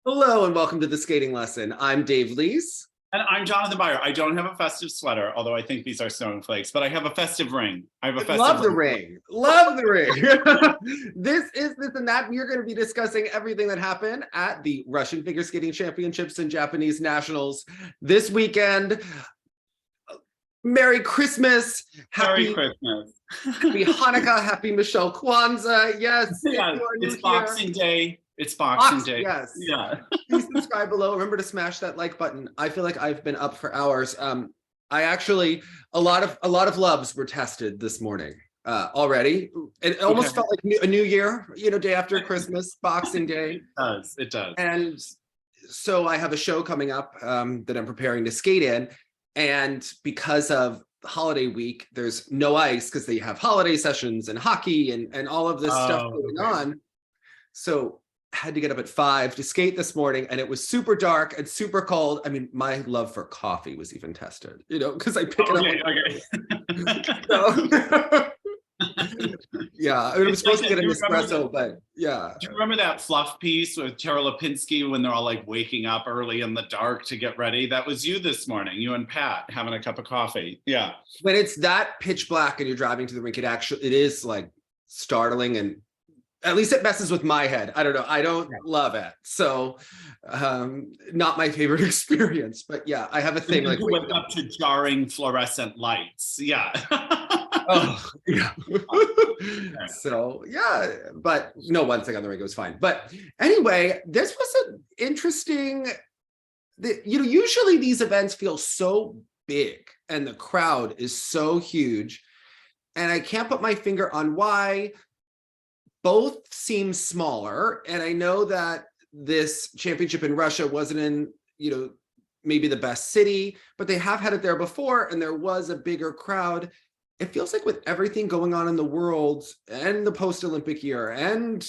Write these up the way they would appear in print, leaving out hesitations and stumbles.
Hello and welcome to the skating lesson. I'm Dave Lees. And I'm Jonathan Byer. I don't have a festive sweater, although I think these are snowflakes, but I have a festive ring. I have a festive Love the ring. Love the ring. This and that. We're going to be discussing everything that happened at the Russian Figure Skating Championships and Japanese Nationals this weekend. Merry Christmas. Merry Christmas. Happy Hanukkah. Happy Michelle Kwanzaa. Yes. Yeah, it's Boxing Day. It's Boxing Day. Yes. Yeah. Please subscribe below. Remember to smash that like button. I feel like I've been up for hours. I actually a lot of loves were tested this morning already. It almost felt like a new year, day after Christmas, Boxing Day. It does. And so I have a show coming up that I'm preparing to skate in. And because of holiday week, there's no ice because they have holiday sessions and hockey and all of this stuff going on. So had to get up at 5 to skate this morning, and it was super dark and super cold. I mean, my love for coffee was even tested, because I pick it up. So, yeah, I was supposed to get an espresso, but yeah. Do you remember that fluff piece with Tara Lipinski when they're all like waking up early in the dark to get ready? That was you this morning, you and Pat having a cup of coffee. Yeah. When it's that pitch black and you're driving to the rink, it is like startling, and at least it messes with my head. I don't know. I don't love it. So not my favorite experience, but yeah, I have a thing like wake up to jarring fluorescent lights. Yeah. Oh, yeah. So yeah, but no, one thing on the ring, it was fine. But anyway, this was an interesting, usually these events feel so big and the crowd is so huge, and I can't put my finger on why. Both seem smaller, and I know that this championship in Russia wasn't in, maybe the best city, but they have had it there before, and there was a bigger crowd. It feels like with everything going on in the world and the post-Olympic year and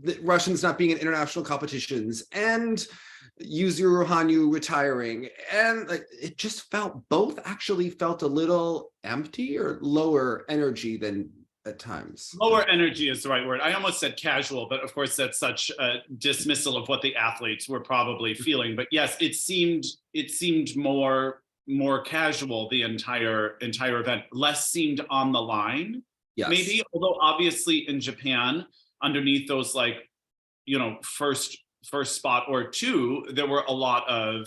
the Russians not being in international competitions and Yuzuru Hanyu retiring, and it just both actually felt a little empty or lower energy than at times. Lower energy is the right word. I almost said casual, but of course that's such a dismissal of what the athletes were probably feeling. But yes, it seemed more casual, the entire event. Less seemed on the line. Yes. Maybe, although obviously in Japan, underneath those first spot or two, there were a lot of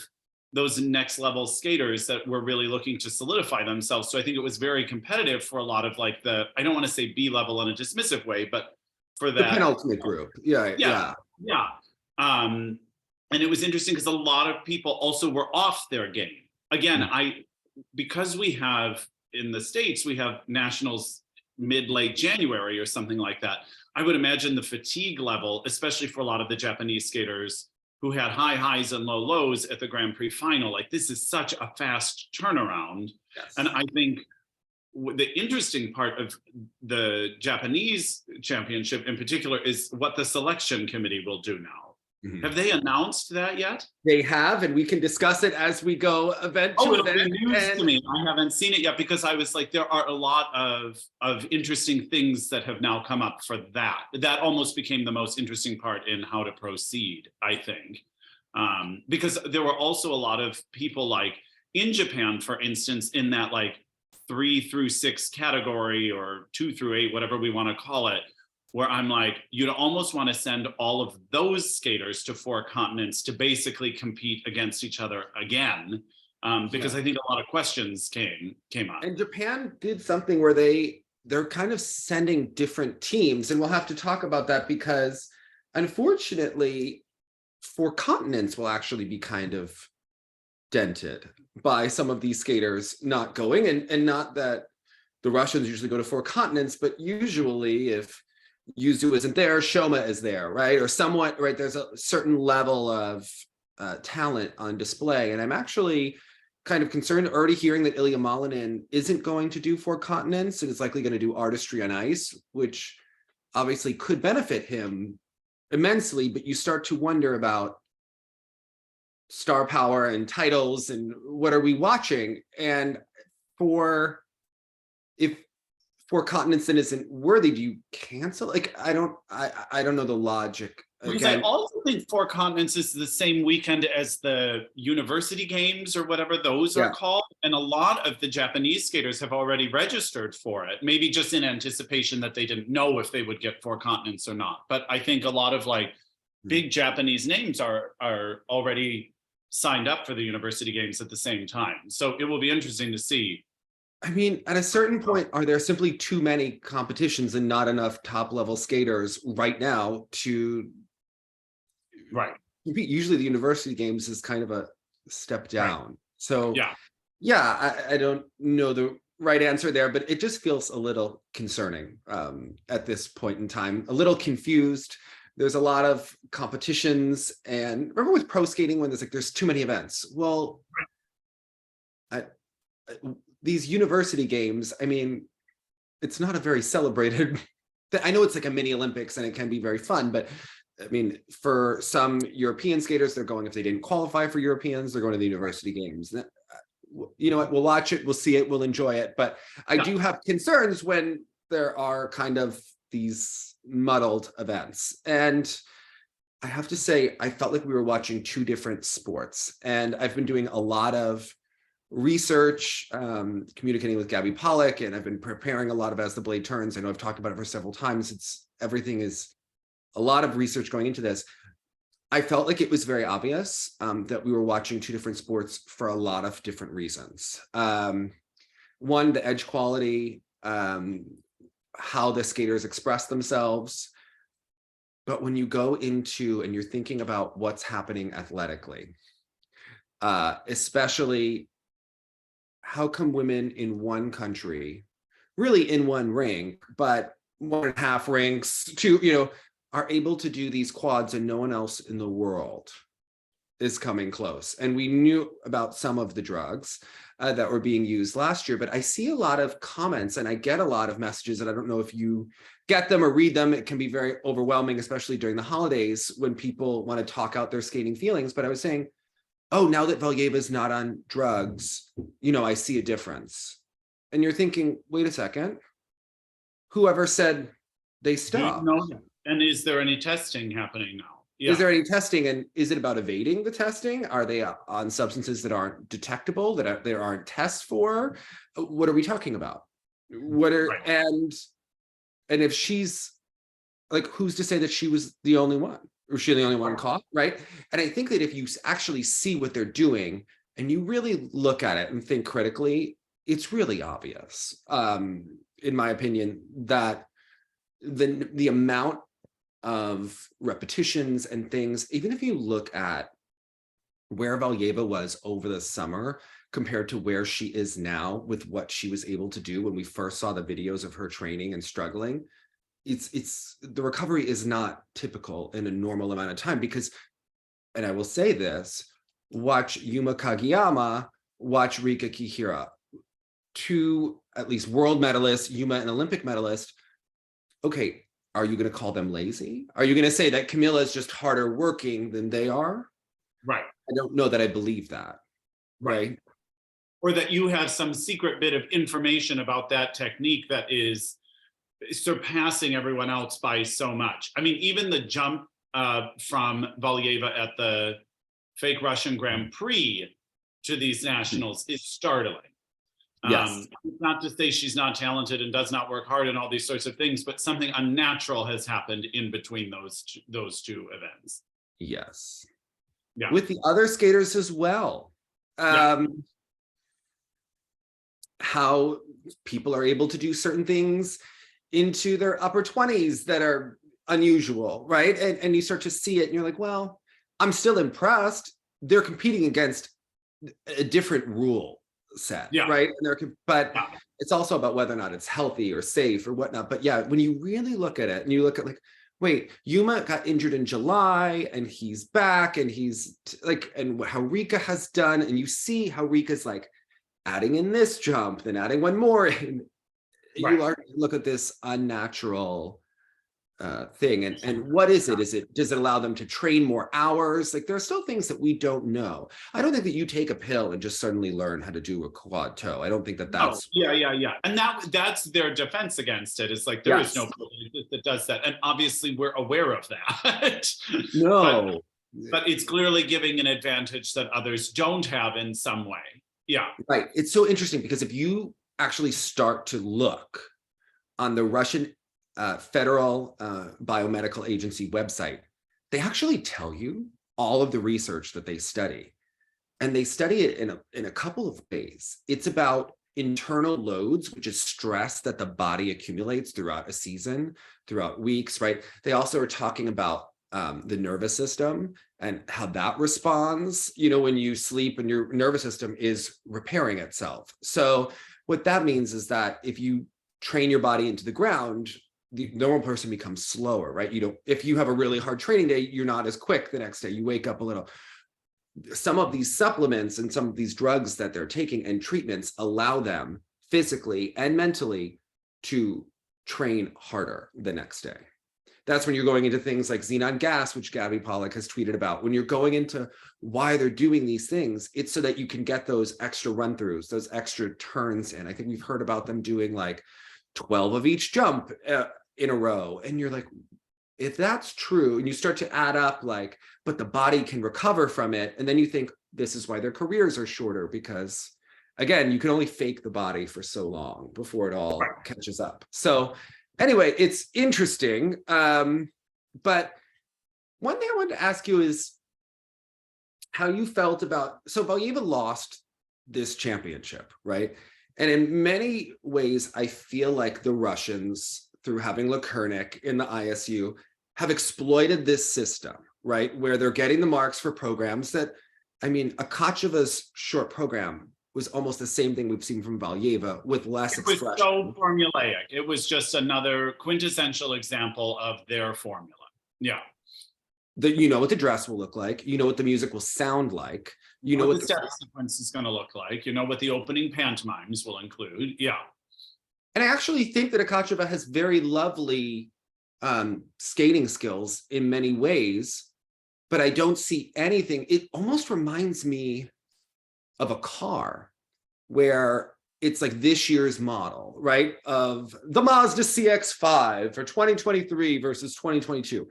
those next level skaters that were really looking to solidify themselves. So I think it was very competitive for a lot of I don't want to say B level in a dismissive way, but for that the penultimate group. Yeah. And it was interesting because a lot of people also were off their game. Again, because we have in the States, we have nationals mid-late January or something like that. I would imagine the fatigue level, especially for a lot of the Japanese skaters who had high highs and low lows at the Grand Prix final. This is such a fast turnaround. Yes. And I think the interesting part of the Japanese championship in particular is what the selection committee will do now. Mm-hmm. Have they announced that yet? They have, and we can discuss it as we go event to event. It'll be news to me. I haven't seen it yet because I was like, there are a lot of interesting things that have now come up for that. That almost became the most interesting part in how to proceed, I think. Because there were also a lot of people in Japan, for instance, in that 3 through 6 category or 2 through 8, whatever we want to call it, where I'm you'd almost want to send all of those skaters to 4 continents to basically compete against each other again, because I think a lot of questions came up. And Japan did something where they're kind of sending different teams, and we'll have to talk about that because unfortunately 4 continents will actually be kind of dented by some of these skaters not going, and not that the Russians usually go to 4 continents, but usually if Yuzu isn't there, Shoma is there, right? Or somewhat, right? There's a certain level of talent on display. And I'm actually kind of concerned already hearing that Ilya Malinin isn't going to do 4 continents and is likely going to do artistry on ice, which obviously could benefit him immensely, but you start to wonder about star power and titles and what are we watching? And if 4 continents then isn't worthy, do you cancel? I don't know the logic Because I also think Four Continents is the same weekend as the University Games or whatever those are called. And a lot of the Japanese skaters have already registered for it, maybe just in anticipation that they didn't know if they would get Four Continents or not. But I think a lot of like big Japanese names are already signed up for the University Games at the same time. So it will be interesting to see. I mean, at a certain point, are there simply too many competitions and not enough top level skaters right now to compete? Usually the University Games is kind of a step down. So I don't know the right answer there, but it just feels a little concerning at this point in time, a little confused. There's a lot of competitions, and remember with pro skating when there's too many events. Well, these University Games, I mean, it's not a very celebrated. I know it's like a mini Olympics and it can be very fun, but I mean, for some European skaters, they're going, if they didn't qualify for Europeans, they're going to the University Games. You know what? We'll watch it, we'll see it, we'll enjoy it. But I do have concerns when there are kind of these muddled events. And I have to say, I felt like we were watching two different sports. And I've been doing a lot of research, communicating with Gabby Pollock, and I've been preparing a lot of As the Blade Turns. I know I've talked about it for several times. Everything is a lot of research going into this. I felt like it was very obvious that we were watching two different sports for a lot of different reasons. One, the edge quality, how the skaters express themselves. But when you go into and you're thinking about what's happening athletically, especially how come women in one country, really in one rink, but 1.5 rinks, are able to do these quads and no one else in the world is coming close. And we knew about some of the drugs that were being used last year, but I see a lot of comments and I get a lot of messages, and I don't know if you get them or read them. It can be very overwhelming, especially during the holidays when people want to talk out their skating feelings. But I was saying, oh, now that Valieva is not on drugs, I see a difference. And you're thinking, wait a second, whoever said they stopped? And is there any testing happening now? Is there any testing, and is it about evading the testing? Are they on substances that aren't detectable, that there aren't tests for? What are we talking about? And if she's like, who's to say that she was the only one? Or she the only one caught, right? And I think that if you actually see what they're doing and you really look at it and think critically, it's really obvious, in my opinion, that the amount of repetitions and things, even if you look at where Valieva was over the summer compared to where she is now with what she was able to do when we first saw the videos of her training and struggling, it's the recovery is not typical in a normal amount of time. Because, and I will say this, watch Yuma Kagiyama, watch Rika Kihira, two at least world medalists, Yuma an Olympic medalist. Okay, are you going to call them lazy? Are you going to say that Kamila is just harder working than they are? Right. I don't know that I believe that. Right. Or that you have some secret bit of information about that technique that is surpassing everyone else by so much. I mean, even the jump from Valieva at the fake Russian Grand Prix to these nationals is startling. Yes. Not to say she's not talented and does not work hard and all these sorts of things, but something unnatural has happened in between those two events. Yes. Yeah. With the other skaters as well. How people are able to do certain things into their upper 20s that are unusual, right? And you start to see it and you're like, well, I'm still impressed. They're competing against a different rule set, right? But it's also about whether or not it's healthy or safe or whatnot. But yeah, when you really look at it and you look at like, wait, Yuma got injured in July and he's back and he's like, and how Rika has done, and you see how Rika's like adding in this jump, then adding one more. And you look at this unnatural thing, and what is it? Does it allow them to train more hours? Like, there are still things that we don't know. I don't think that you take a pill and just suddenly learn how to do a quad toe. I don't think that that's yeah. And that's their defense against it. It's like there is no pill that does that, and obviously we're aware of that. No, but it's clearly giving an advantage that others don't have in some way. Yeah, right. It's so interesting because if you actually start to look on the Russian Federal Biomedical Agency website, they actually tell you all of the research that they study. And they study it in a couple of ways. It's about internal loads, which is stress that the body accumulates throughout a season, throughout weeks, right? They also are talking about the nervous system and how that responds, when you sleep and your nervous system is repairing itself. So what that means is that if you train your body into the ground, the normal person becomes slower, right? If you have a really hard training day, you're not as quick the next day. You wake up a little. Some of these supplements and some of these drugs that they're taking and treatments allow them physically and mentally to train harder the next day. That's when you're going into things like xenon gas, which Gabby Pollack has tweeted about. When you're going into why they're doing these things, it's so that you can get those extra run-throughs, those extra turns in. I think we've heard about them doing like 12 of each jump in a row. And you're like, if that's true, and you start to add up but the body can recover from it. And then you think this is why their careers are shorter, because again, you can only fake the body for so long before it all catches up. So anyway, it's interesting. But one thing I wanted to ask you is how you felt about, so Valieva lost this championship, right? And in many ways, I feel like the Russians, through having Lekurnik in the ISU, have exploited this system, right? Where they're getting the marks for programs that, Akatyeva's short program was almost the same thing we've seen from Valieva with less expression. It was so formulaic. It was just another quintessential example of their formula. Yeah. You know what the dress will look like. You know what the music will sound like. You know what the step sequence is going to look like. You know what the opening pantomimes will include. Yeah. And I actually think that Akatyeva has very lovely skating skills in many ways, but I don't see anything. It almost reminds me of a car where it's like this year's model, right? Of the Mazda CX-5 for 2023 versus 2022.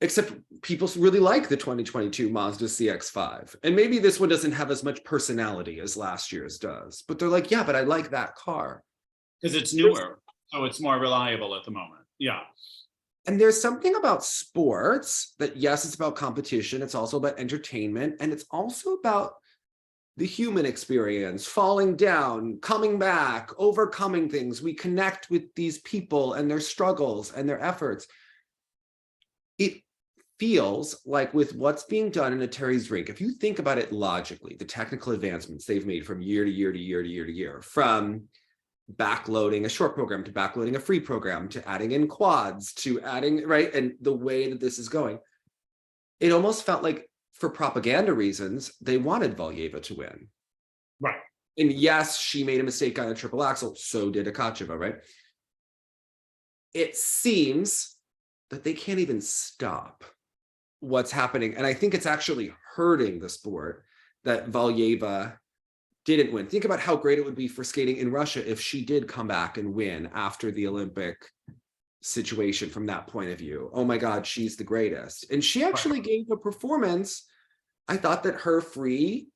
Except people really like the 2022 Mazda CX-5. And maybe this one doesn't have as much personality as last year's does, but they're like, yeah, but I like that car. Because it's newer, so it's more reliable at the moment. Yeah. And there's something about sports that, yes, it's about competition. It's also about entertainment. And it's also about the human experience, falling down, coming back, overcoming things. We connect with these people and their struggles and their efforts. It feels like with what's being done in a Terry's rink, if you think about it logically, the technical advancements they've made from year to year to year to year to year, from backloading a short program to backloading a free program to adding in quads to adding, right? And the way that this is going, it almost felt like for propaganda reasons, they wanted Valieva to win. Right. And yes, she made a mistake on a triple axel, so did Akatyeva, right? It seems that they can't even stop what's happening. And I think it's actually hurting the sport that Valieva didn't win. Think about how great it would be for skating in Russia if she did come back and win after the Olympic situation from that point of view. Oh my God, she's the greatest. And she actually gave a performance. I thought that her free,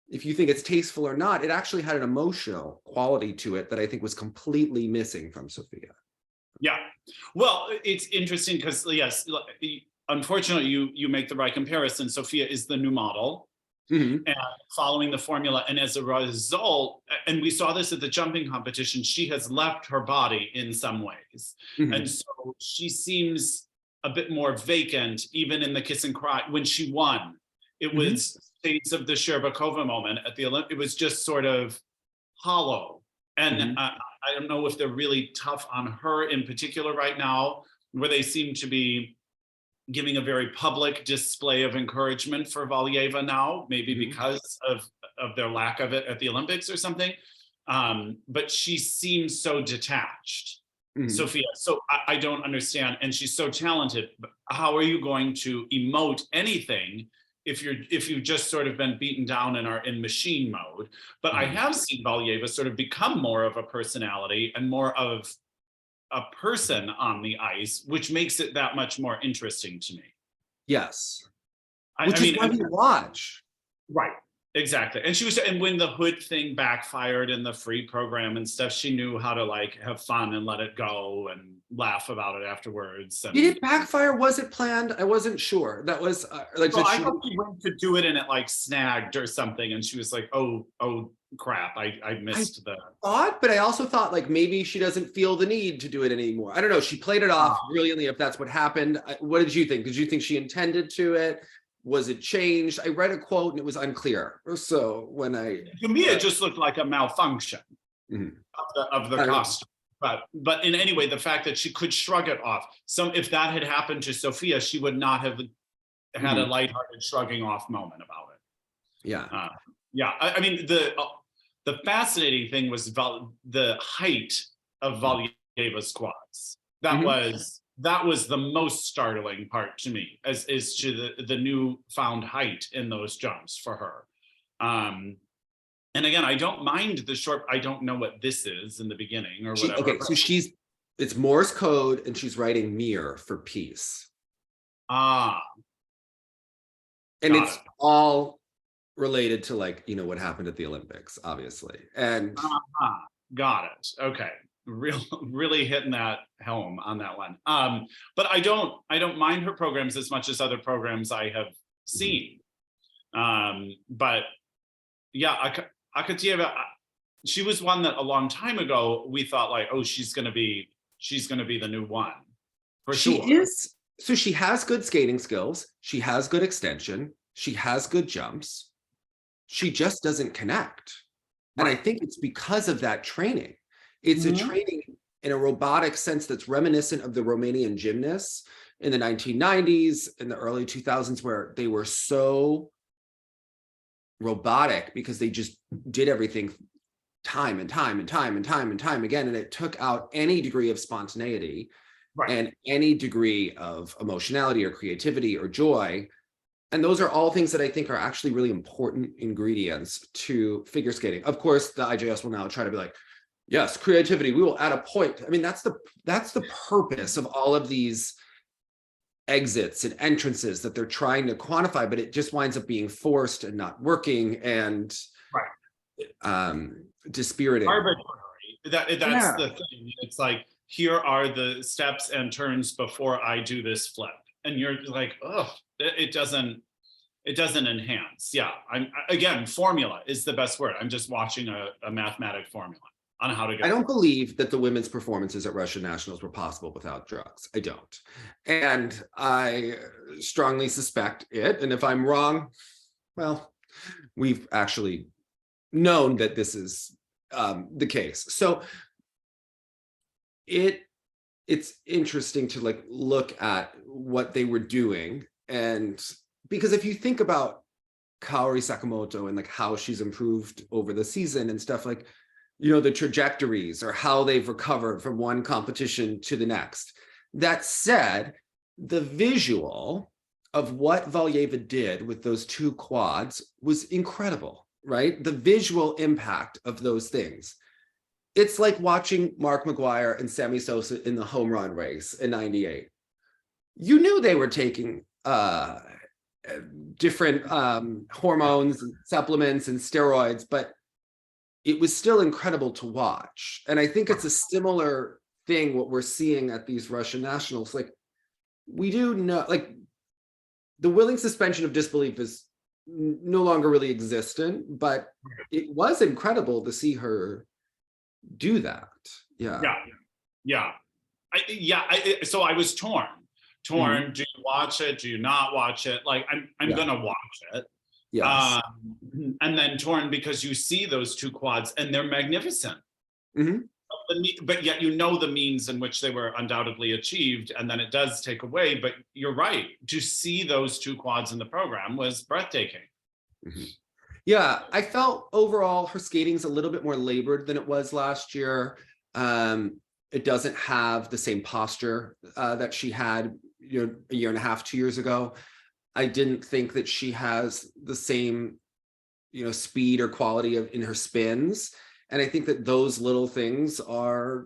if you think it's tasteful or not, it actually had an emotional quality to it that I think was completely missing from Sofia. Yeah. Well, it's interesting because, yes, unfortunately, you make the right comparison. Sofia is the new model. Mm-hmm. And following the formula. And as a result, and we saw this at the jumping competition, she has left her body in some ways. Mm-hmm. And so she seems a bit more vacant, even in the kiss and cry. When she won, it was states of the Sherbakova moment at the Olympics. It was just sort of hollow. And I don't know if they're really tough on her in particular right now, where they seem to be giving a very public display of encouragement for Valieva now, maybe because of their lack of it at the Olympics or something. But she seems so detached. Sofia. So I don't understand. And she's so talented. But how are you going to emote anything if you've just sort of been beaten down and are in machine mode? But I have seen Valieva sort of become more of a personality and more of a person on the ice, which makes it that much more interesting to me. Yes. I Which is why we watch. Right. Exactly. And when the hood thing backfired in the free program and stuff, she knew how to like have fun and let it go and laugh about it afterwards. And, did it backfire? Was it planned? I wasn't sure. That was like, so I thought she went to do it and it like snagged or something. And she was like, oh crap. I missed but I also thought like maybe she doesn't feel the need to do it anymore. I don't know. She played it off brilliantly if that's what happened. What did you think? Did you think she intended to it? Was it changed? I read a quote and it was unclear. So to me, it just looked like a malfunction of the costume. But in any way, the fact that she could shrug it off. If that had happened to Sofia, she would not have had a lighthearted shrugging off moment about it. Yeah. I mean, the fascinating thing was the height of Valieva's quads. That was the most startling part to me, as to the newfound height in those jumps for her. And again, I don't mind the short. I don't know what this is in the beginning or whatever. Okay, so it's Morse code, and she's writing "mir" for peace. And it's all related to like what happened at the Olympics, obviously. And got it. Okay. Really hitting that home on that one. But I don't mind her programs as much as other programs I have seen. But yeah, Akatyeva, she was one that a long time ago we thought like, oh, she's gonna be the new one. For sure. She is. So she has good skating skills. She has good extension. She has good jumps. She just doesn't connect. Right. And I think it's because of that training. It's a training in a robotic sense that's reminiscent of the Romanian gymnasts in the 1990s, in the early 2000s, where they were so robotic because they just did everything time and time again. And it took out any degree of spontaneity and any degree of emotionality or creativity or joy. And those are all things that I think are actually really important ingredients to figure skating. Of course, the IJS will now try to be like, yes, creativity, we will add a point. I mean, that's the purpose of all of these exits and entrances that they're trying to quantify, but it just winds up being forced and not working and dispiriting. Arbitrary. That's the thing. It's like, here are the steps and turns before I do this flip. And you're like, oh, it doesn't enhance. Yeah, again, formula is the best word. I'm just watching a mathematic formula on how to get. I don't believe that the women's performances at Russian nationals were possible without drugs. I don't. And I strongly suspect it. And if I'm wrong, well, we've actually known that this is the case. So it's interesting to like look at what they were doing. And because if you think about Kaori Sakamoto and like how she's improved over the season and stuff, like, the trajectories or how they've recovered from one competition to the next. That said, the visual of what Valieva did with those two quads was incredible, right? The visual impact of those things. It's like watching Mark McGuire and Sammy Sosa in the home run race in '98. You knew they were taking different hormones and supplements and steroids, but it was still incredible to watch. And I think it's a similar thing, what we're seeing at these Russian nationals. Like, we do know, like, the willing suspension of disbelief is no longer really existent, but it was incredible to see her do that. So I was torn. Do you watch it? Do you not watch it? Like, I'm gonna watch it. Yes. And then torn because you see those two quads and they're magnificent. But yet the means in which they were undoubtedly achieved, and then it does take away. But you're right, to see those two quads in the program was breathtaking. Yeah, I felt overall her skating's a little bit more labored than it was last year. It doesn't have the same posture that she had, a year and a half, 2 years ago. I didn't think that she has the same, speed or quality in her spins. And I think that those little things are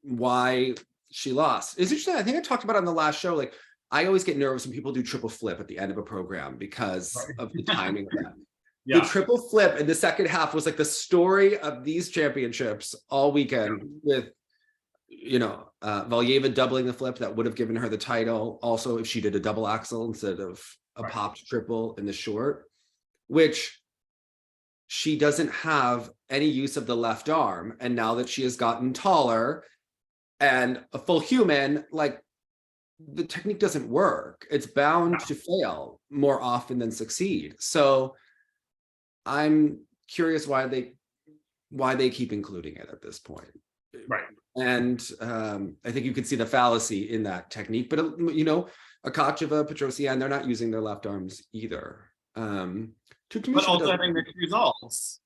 why she lost. It's interesting. I think I talked about it on the last show. Like, I always get nervous when people do triple flip at the end of a program because of the timing of that. The triple flip in the second half was like the story of these championships all weekend with, Valieva doubling the flip that would have given her the title. Also, if she did a double axel instead of a popped triple in the short, which she doesn't have any use of the left arm. And now that she has gotten taller and a full human, like, the technique doesn't work. It's bound to fail more often than succeed. So I'm curious why they keep including it at this point. Right. And I think you can see the fallacy in that technique. But, Akatyeva, Petrosian, they're not using their left arms either. But also having mixed results.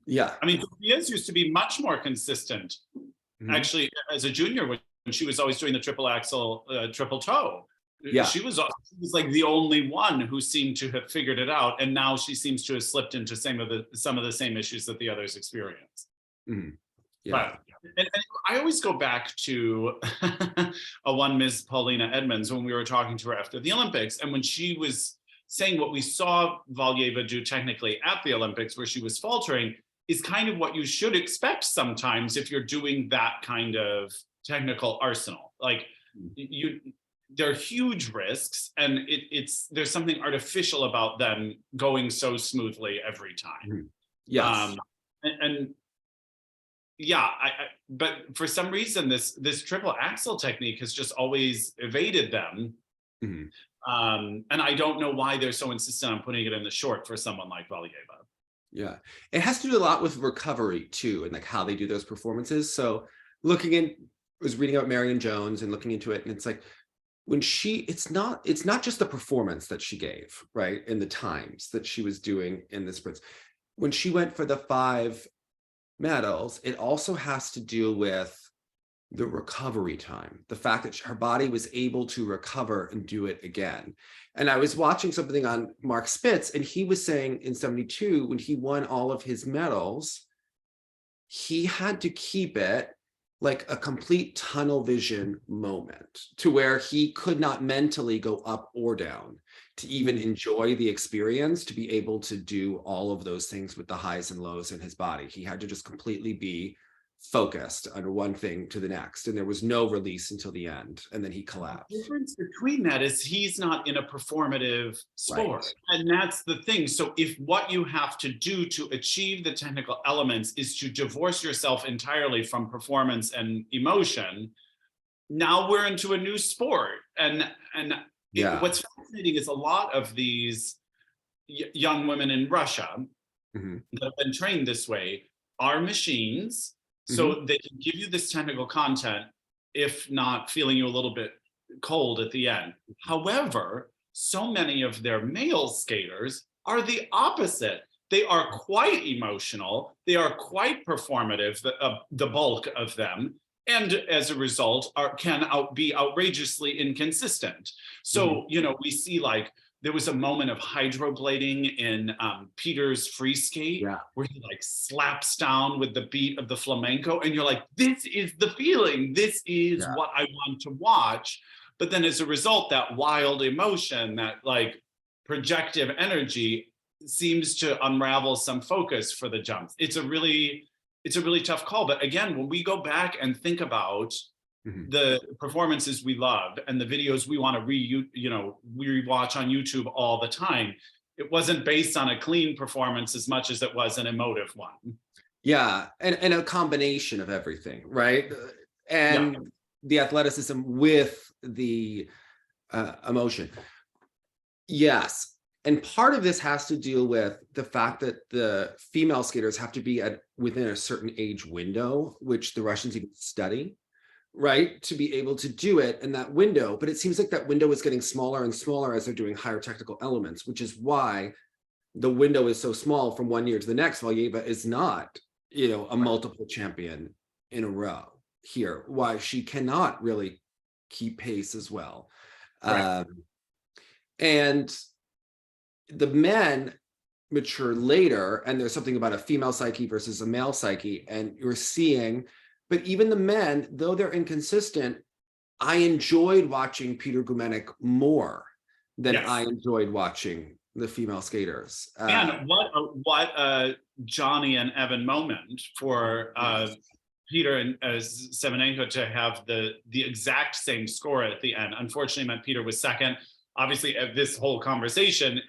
Yeah. I mean, Sofia's used to be much more consistent. Actually, as a junior, when she was always doing the triple axel, triple toe. Yeah. She was like the only one who seemed to have figured it out. And now she seems to have slipped into some of the same issues that the others experience. Yeah. And I always go back to a one Ms. Paulina Edmonds when we were talking to her after the Olympics, and when she was saying what we saw Valieva do technically at the Olympics, where she was faltering, is kind of what you should expect sometimes if you're doing that kind of technical arsenal. Like, they're huge risks, and there's something artificial about them going so smoothly every time. Yes. But for some reason, this triple axel technique has just always evaded them. And I don't know why they're so insistent on putting it in the short for someone like Valieva. Yeah, it has to do a lot with recovery too, and like how they do those performances. So I was reading about Marion Jones and looking into it, and it's like, when it's not just the performance that she gave, right, in the times that she was doing in the sprints. When she went for the 5 medals, it also has to do with the recovery time, the fact that her body was able to recover and do it again. And I was watching something on Mark Spitz, and he was saying in 72, when he won all of his medals, he had to keep it like a complete tunnel vision moment, to where he could not mentally go up or down to even enjoy the experience, to be able to do all of those things with the highs and lows in his body. He had to just completely be focused on one thing to the next, and there was no release until the end, and then he collapsed. The difference between that is he's not in a performative sport, and that's the thing. So if what you have to do to achieve the technical elements is to divorce yourself entirely from performance and emotion, now we're into a new sport. And what's fascinating is a lot of these young women in Russia that have been trained this way are machines. So they can give you this technical content, if not feeling you a little bit cold at the end. However, so many of their male skaters are the opposite. They are quite emotional. They are quite performative, the bulk of them. And as a result, can be outrageously inconsistent. So, we see, like, there was a moment of hydroblading in Peter's free skate, where he like slaps down with the beat of the flamenco, and you're like, this is the feeling, this is what I want to watch. But then as a result, that wild emotion, that like projective energy, seems to unravel some focus for the jumps. It's a really tough call. But again, when we go back and think about the performances we love and the videos we want to rewatch on YouTube all the time, it wasn't based on a clean performance as much as it was an emotive one. Yeah, and a combination of everything, right? And the athleticism with the emotion. Yes, and part of this has to deal with the fact that the female skaters have to be within a certain age window, which the Russians even study, right, to be able to do it in that window. But it seems like that window is getting smaller and smaller as they're doing higher technical elements, which is why the window is so small from one year to the next. Valieva is not, a multiple champion in a row. here, why she cannot really keep pace as well. Right. And the men mature later, and there's something about a female psyche versus a male psyche, and you're seeing, but even the men, though they're inconsistent, I enjoyed watching Petr Gumenik more than I enjoyed watching the female skaters. And what a Johnny and Evan moment for Peter and Semenenko to have the exact same score at the end. Unfortunately, meant Peter was second. Obviously, this whole conversation,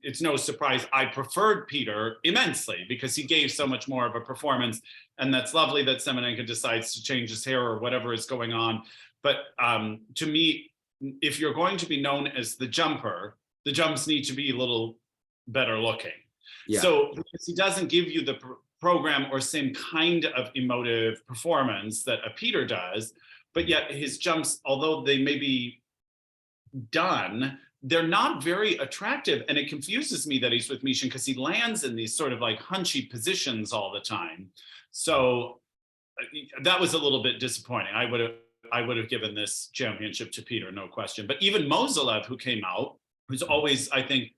it's no surprise I preferred Peter immensely because he gave so much more of a performance. And that's lovely that Semenenko decides to change his hair or whatever is going on. But to me, if you're going to be known as the jumper, the jumps need to be a little better looking. Yeah. So because he doesn't give you the program or same kind of emotive performance that a Peter does, but yet his jumps, although they may be done, they're not very attractive. And it confuses me that he's with Mishina because he lands in these sort of like hunchy positions all the time. So that was a little bit disappointing. I would have given this championship to Peter, no question. But even Mozolev, who came out, who's always, I think,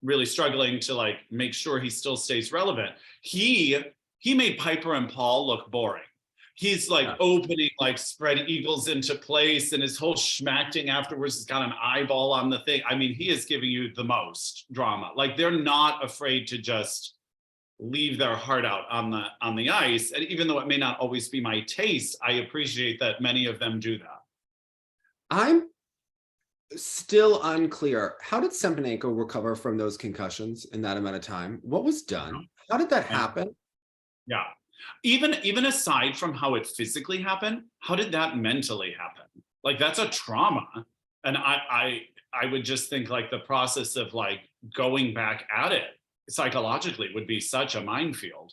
really struggling to like make sure he still stays relevant. He made Piper and Paul look boring. He's like opening like spread eagles into place, and his whole schmacting afterwards has got an eyeball on the thing. I mean, he is giving you the most drama. Like they're not afraid to just leave their heart out on the ice. And even though it may not always be my taste, I appreciate that many of them do that. I'm still unclear. How did Semenenko recover from those concussions in that amount of time? What was done? How did that happen? Yeah. Even aside from how it physically happened, how did that mentally happen? Like that's a trauma. And I would just think like the process of like going back at it psychologically would be such a minefield.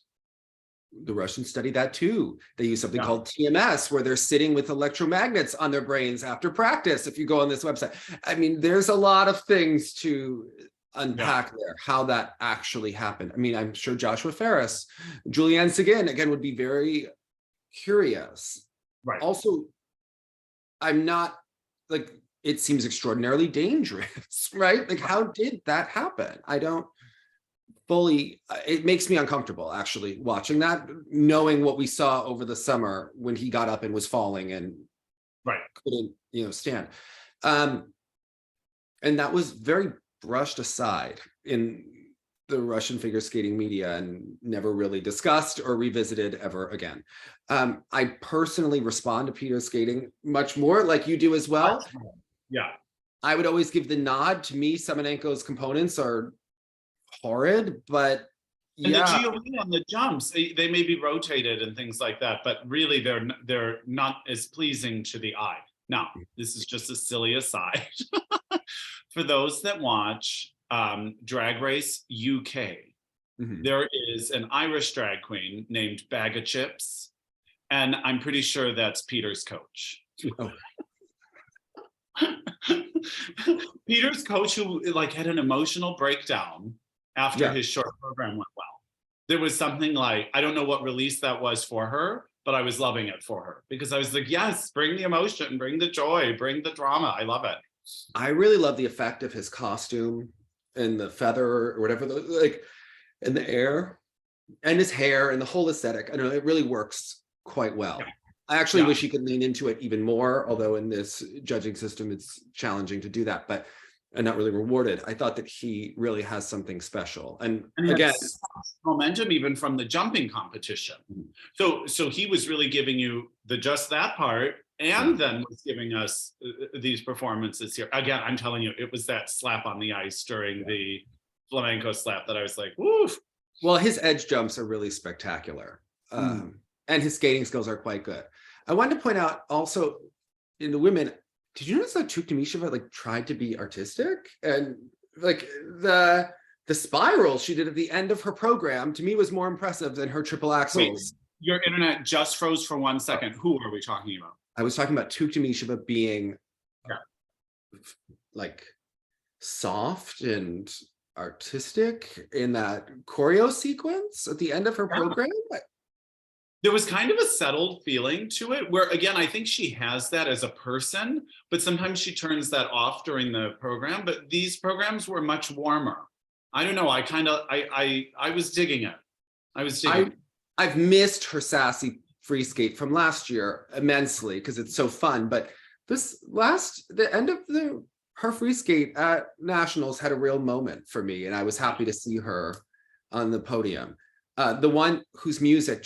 The Russians study that too. They use something called TMS, where they're sitting with electromagnets on their brains after practice. If you go on this website, I mean, there's a lot of things to unpack there, how that actually happened. I mean, I'm sure Joshua Ferris, Julianne Seguin, again, would be very curious. Right. Also, I'm not like, it seems extraordinarily dangerous, right? Like, how did that happen? I don't fully, it makes me uncomfortable actually watching that, knowing what we saw over the summer when he got up and was falling and couldn't, stand. And that was very brushed aside in the Russian figure skating media and never really discussed or revisited ever again. I personally respond to Peter's skating much more, like you do as well. Yeah. I would always give the nod. To me, Semenenko's components are horrid, but and the GOE on the jumps, they may be rotated and things like that, but really they're not as pleasing to the eye. Now, this is just a silly aside. For those that watch Drag Race UK, there is an Irish drag queen named Bag of Chips, and I'm pretty sure that's Peter's coach. Oh. Peter's coach, who like had an emotional breakdown after his short program went well. There was something like, I don't know what release that was for her, but I was loving it for her because I was like, yes, bring the emotion, bring the joy, bring the drama. I love it. I really love the effect of his costume and the feather or whatever, like in the air and his hair and the whole aesthetic. I don't know, it really works quite well. Yeah. I actually wish he could lean into it even more, although in this judging system, it's challenging to do that, but not really rewarded. I thought that he really has something special. And again, momentum even from the jumping competition. So he was really giving you just that part and then was giving us these performances here. Again, I'm telling you, it was that slap on the ice during the flamenco slap that I was like, woof. Well, his edge jumps are really spectacular. And his skating skills are quite good. I wanted to point out also in the women, did you notice that Tuktamysheva like tried to be artistic? And like the spiral she did at the end of her program to me was more impressive than her triple axels. Wait, your internet just froze for 1 second. Who are we talking about? I was talking about Tuktamysheva being like soft and artistic in that choreo sequence at the end of her program. There was kind of a settled feeling to it where, again, I think she has that as a person, but sometimes she turns that off during the program. But these programs were much warmer. I don't know. I was digging it. I've missed her sassy free skate from last year immensely because it's so fun. But the end of her free skate at Nationals had a real moment for me, and I was happy to see her on the podium. The one whose music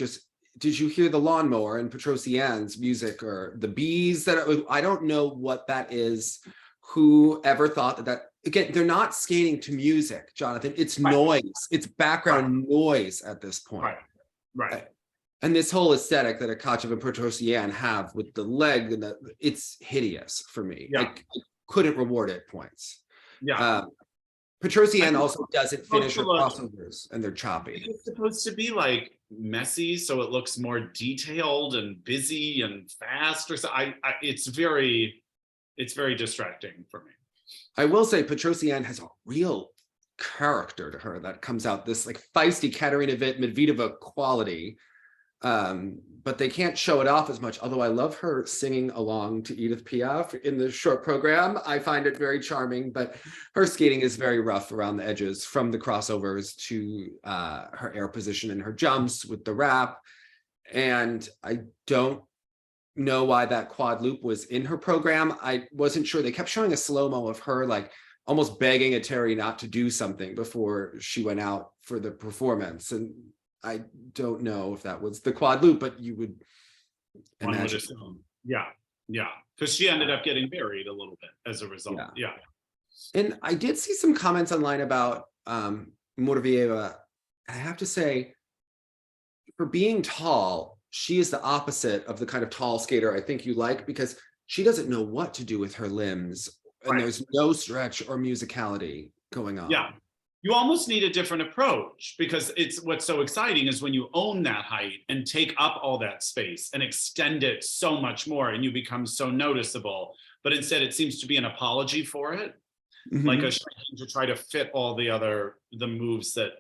did you hear the lawnmower and Petrosian's music or the bees I don't know what that is. Who ever thought that again, they're not skating to music, Jonathan. It's noise. It's background noise at this point. Right. And this whole aesthetic that Akatyeva and Petrosian have with the leg and it's hideous for me. Yeah. I couldn't reward it points. Yeah. Petrosian also doesn't finish her crossovers and they're choppy. It's supposed to be like messy, so it looks more detailed and busy and fast. Or so. It's very distracting for me. I will say Petrosian has a real character to her that comes out, this like feisty Katerina Medvedeva quality. But they can't show it off as much, although I love her singing along to Edith Piaf in the short program. I find it very charming, but her skating is very rough around the edges, from the crossovers to her air position and her jumps with the wrap. And I don't know why that quad loop was in her program. I wasn't sure. They kept showing a slow-mo of her like almost begging Terry not to do something before she went out for the performance. And I don't know if that was the quad loop, but you would imagine. Yeah. Because she ended up getting buried a little bit as a result. Yeah. And I did see some comments online about Muravieva. I have to say, for being tall, she is the opposite of the kind of tall skater I think you like, because she doesn't know what to do with her limbs, and there's no stretch or musicality going on. Yeah. You almost need a different approach, because what's so exciting is when you own that height and take up all that space and extend it so much more, and you become so noticeable. But instead, it seems to be an apology for it, like a shrinking to try to fit all the moves that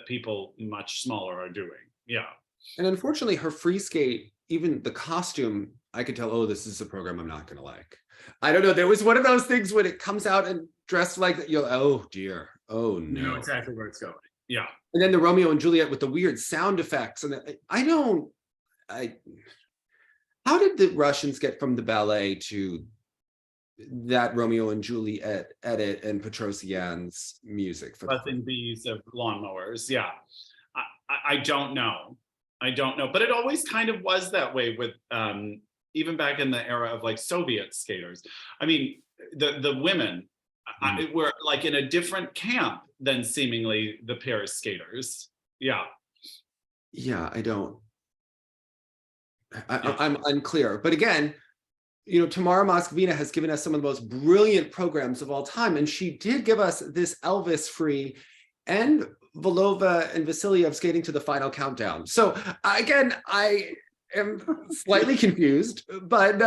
people much smaller are doing. Yeah. And unfortunately, her free skate, even the costume, I could tell, oh, this is a program I'm not going to like. I don't know. There was one of those things when it comes out and dressed like that, you're like, oh dear. Oh no. You know exactly where it's going. Yeah. And then the Romeo and Juliet with the weird sound effects. And how did the Russians get from the ballet to that Romeo and Juliet edit and Petrosian's music? Buzzing bees of lawnmowers. Yeah. I don't know. But it always kind of was that way with, even back in the era of like Soviet skaters. I mean, the women, we're like in a different camp than seemingly the Paris skaters. Yeah. I'm unclear. But again, Tamara Moskvina has given us some of the most brilliant programs of all time. And she did give us this Elvis free and Valieva and Vasilyev skating to the final countdown. So again, I am slightly confused, but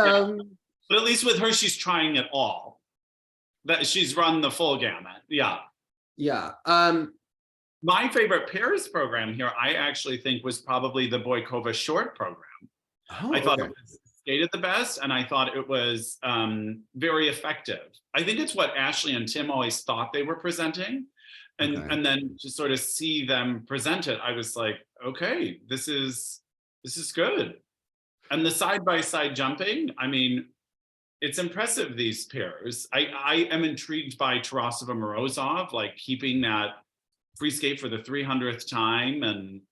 But at least with her, she's trying it all. That she's run the full gamut. Yeah. My favorite Paris program here, I actually think, was probably the Boikova short program. I thought it was skated the best, and I thought it was very effective. I think it's what Ashley and Tim always thought they were presenting. And then to sort of see them present it, I was like, okay, this is good. And the side-by-side jumping, I mean, it's impressive, these pairs. I am intrigued by Tarasova and Morozov, like keeping that free skate for the 300th time and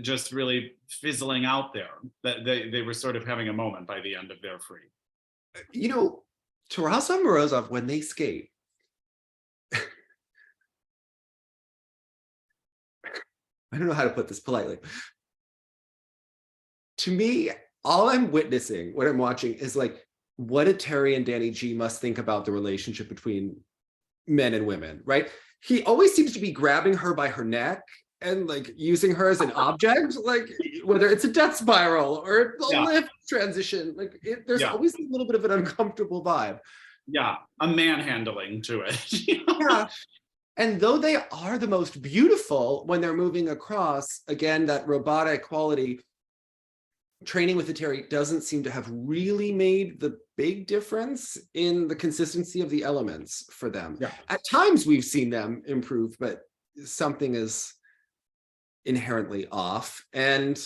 just really fizzling out there. That they were sort of having a moment by the end of their free. Tarasova and Morozov, when they skate, I don't know how to put this politely. To me, all I'm witnessing, what I'm watching, is like what a Terry and Danny G must think about the relationship between men and women, right? He always seems to be grabbing her by her neck and like using her as an object, like whether it's a death spiral or a lift transition, like there's always a little bit of an uncomfortable vibe. Yeah, a manhandling to it. Yeah. And though they are the most beautiful when they're moving across, again, that robotic quality, training with the Terry doesn't seem to have really made the big difference in the consistency of the elements for them. Yeah. At times we've seen them improve, but something is inherently off. And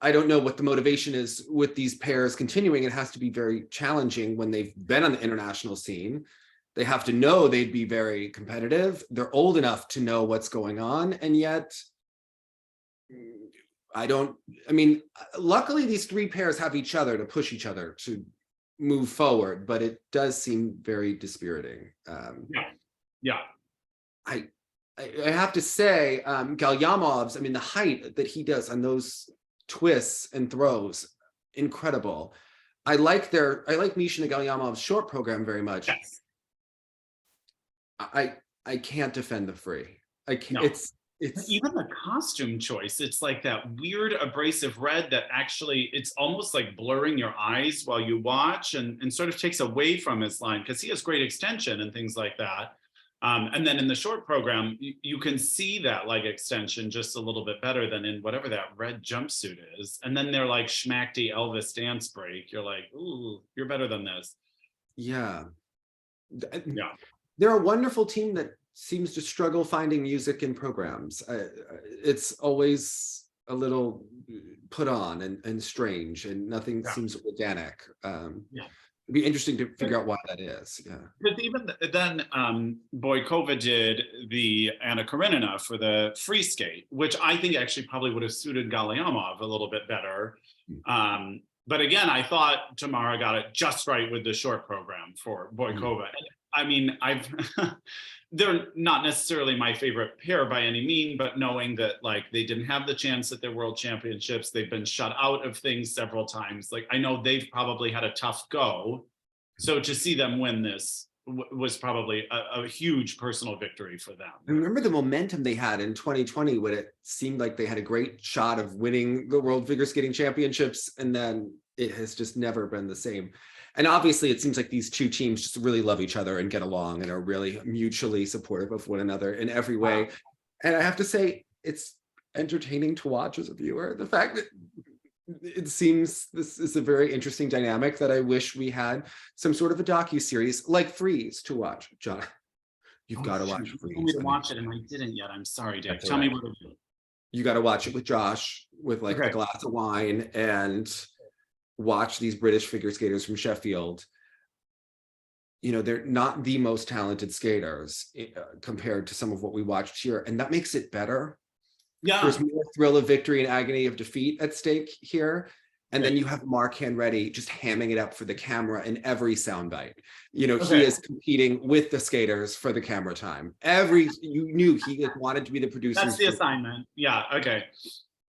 I don't know what the motivation is with these pairs continuing. It has to be very challenging when they've been on the international scene. They have to know they'd be very competitive. They're old enough to know what's going on. And yet, luckily these three pairs have each other to push each other to move forward, but it does seem very dispiriting. I have to say, Galliamov's, the height that he does on those twists and throws, incredible. I like Mishina and Galliamov's short program very much. Yes. I can't defend the free. I can't. No. It's even the costume choice. It's like that weird abrasive red that actually, it's almost like blurring your eyes while you watch and sort of takes away from his line, because he has great extension and things like that. And then in the short program, you can see that leg extension just a little bit better than in whatever that red jumpsuit is. And then they're like schmackty Elvis dance break. You're like, ooh, you're better than this. Yeah. Yeah. They're a wonderful team that seems to struggle finding music in programs. It's always a little put on and strange, and nothing seems organic. It'd be interesting to figure out why that is. Yeah. Because even then, Boikova did the Anna Karenina for the free skate, which I think actually probably would have suited Galliamov a little bit better. But again, I thought Tamara got it just right with the short program for Boikova. They're not necessarily my favorite pair by any mean, but knowing that like they didn't have the chance at their world championships, they've been shut out of things several times. Like I know they've probably had a tough go. So to see them win this was probably a huge personal victory for them. I remember the momentum they had in 2020 when it seemed like they had a great shot of winning the World Figure Skating Championships, and then it has just never been the same. And obviously it seems like these two teams just really love each other and get along and are really mutually supportive of one another in every way. Wow. And I have to say, it's entertaining to watch as a viewer. The fact that it seems this is a very interesting dynamic that I wish we had some sort of a docuseries like Freeze to watch. John, you've got to watch Freeze. You told me to watch it and I didn't yet. I'm sorry, Dave. Tell me what to do. You got to watch it with Josh with like a glass of wine and watch these British figure skaters from Sheffield. You know, they're not the most talented skaters compared to some of what we watched here, and that makes it better. Yeah, there's more thrill of victory and agony of defeat at stake here. And then you have Mark Hanready just hamming it up for the camera in every soundbite. You know, he is competing with the skaters for the camera time. You knew he wanted to be the producer. That's the assignment. Yeah, okay.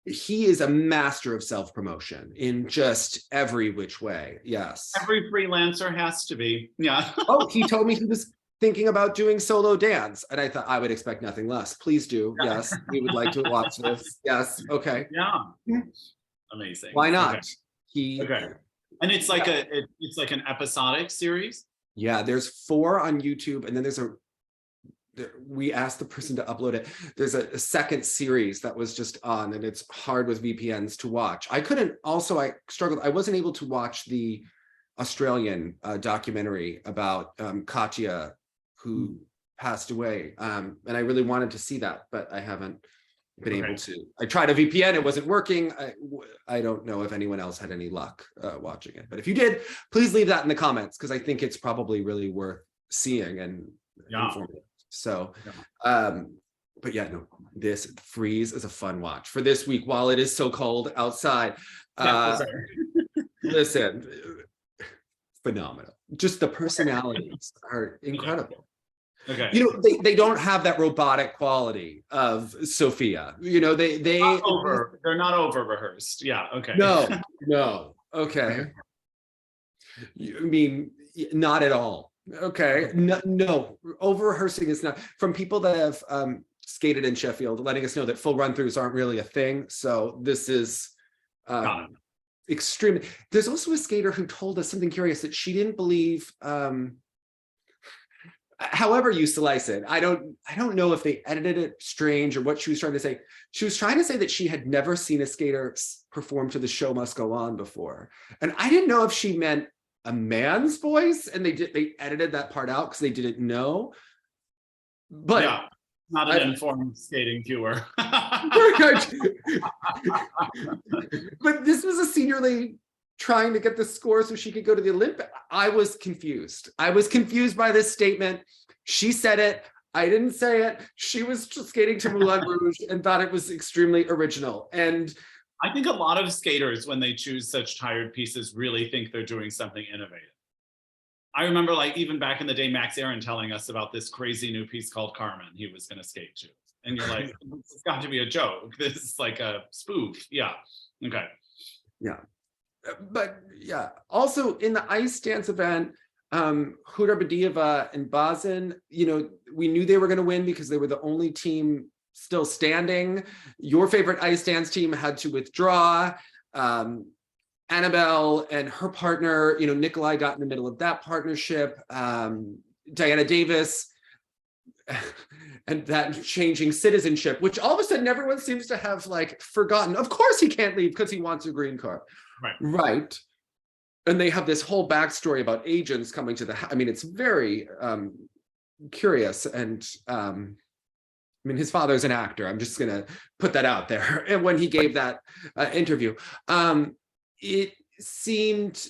He is a master of self-promotion in just every which way. Yes. Every freelancer has to be. Yeah. Oh, he told me he was thinking about doing solo dance. And I thought I would expect nothing less. Please do. Yes. We would like to watch this. Yes. Okay. Yeah. Amazing. Why not? Okay. And it's like it's like an episodic series? Yeah, there's 4 on YouTube, and then we asked the person to upload it. There's a second series that was just on, and it's hard with VPNs to watch. I struggled. I wasn't able to watch the Australian documentary about Katya, who passed away. And I really wanted to see that, but I haven't been able to. I tried a VPN, it wasn't working. I don't know if anyone else had any luck watching it, but if you did, please leave that in the comments, because I think it's probably really worth seeing and informative. So, but yeah, no, this Freeze is a fun watch for this week while it is so cold outside. Listen, phenomenal. Just the personalities are incredible. Okay. You know, they don't have that robotic quality of Sofia. You know, they're not over rehearsed. Yeah. Okay. No. Okay. I mean, not at all. Okay. No. Over rehearsing is not. From people that have skated in Sheffield, letting us know that full run throughs aren't really a thing. So this is extremely. There's also a skater who told us something curious, that she didn't believe. however you slice it, I don't know if they edited it strange or what she was trying to say. She was trying to say that she had never seen a skater perform to The Show Must Go On before. And I didn't know if she meant a man's voice, and they edited that part out because they didn't know. But yeah, not an informed skating viewer. But this was a senior league trying to get the score so she could go to the Olympics. I was confused. I was confused by this statement. She said it. I didn't say it. She was just skating to Moulin Rouge and thought it was extremely original. And I think a lot of skaters, when they choose such tired pieces, really think they're doing something innovative. I remember, like, even back in the day, Max Aaron telling us about this crazy new piece called Carmen he was going to skate to. And you're like, it's got to be a joke. This is like a spoof. Yeah. Okay. Yeah. But yeah, also in the ice dance event, Hudarbadieva and Bazin, we knew they were going to win because they were the only team still standing. Your favorite ice dance team had to withdraw. Annabelle and her partner, Nikolai got in the middle of that partnership. Diana Davis and that changing citizenship, which all of a sudden everyone seems to have forgotten. Of course he can't leave because he wants a green card. Right. And they have this whole backstory about agents coming to it's very curious. And his father's an actor. I'm just going to put that out there. And when he gave that interview, it seemed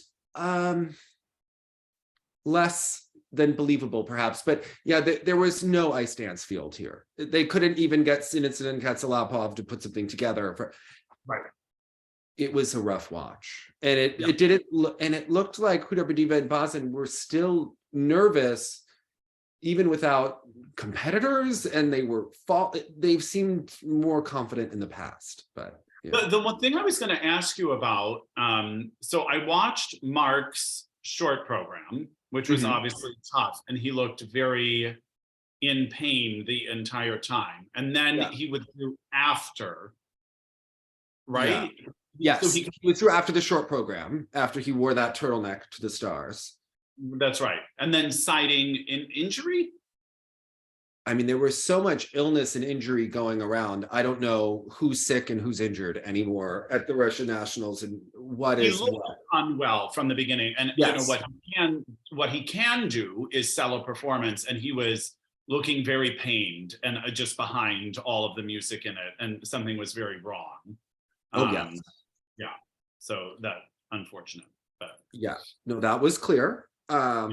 less than believable, perhaps. But yeah, there was no ice dance field here. They couldn't even get Sinitsyn and Katsalapov to put something together. Right. It was a rough watch. And it didn't and it looked like Hudarbadieva and Bazin were still nervous even without competitors, and they've seemed more confident in the past. But yeah. The one thing I was going to ask you about, so I watched Mark's short program, which was obviously tough, and he looked very in pain the entire time. And then he withdrew after, right? Yeah. Yes, so he withdrew after the short program, after he wore that turtleneck to the stars. That's right. And then citing an injury? There was so much illness and injury going around. I don't know who's sick and who's injured anymore at the Russian Nationals, and what is what. He looked unwell from the beginning. And what he can do is sell a performance, and he was looking very pained and just behind all of the music in it, and something was very wrong. Yeah. So that unfortunate. But yeah, no, that was clear. I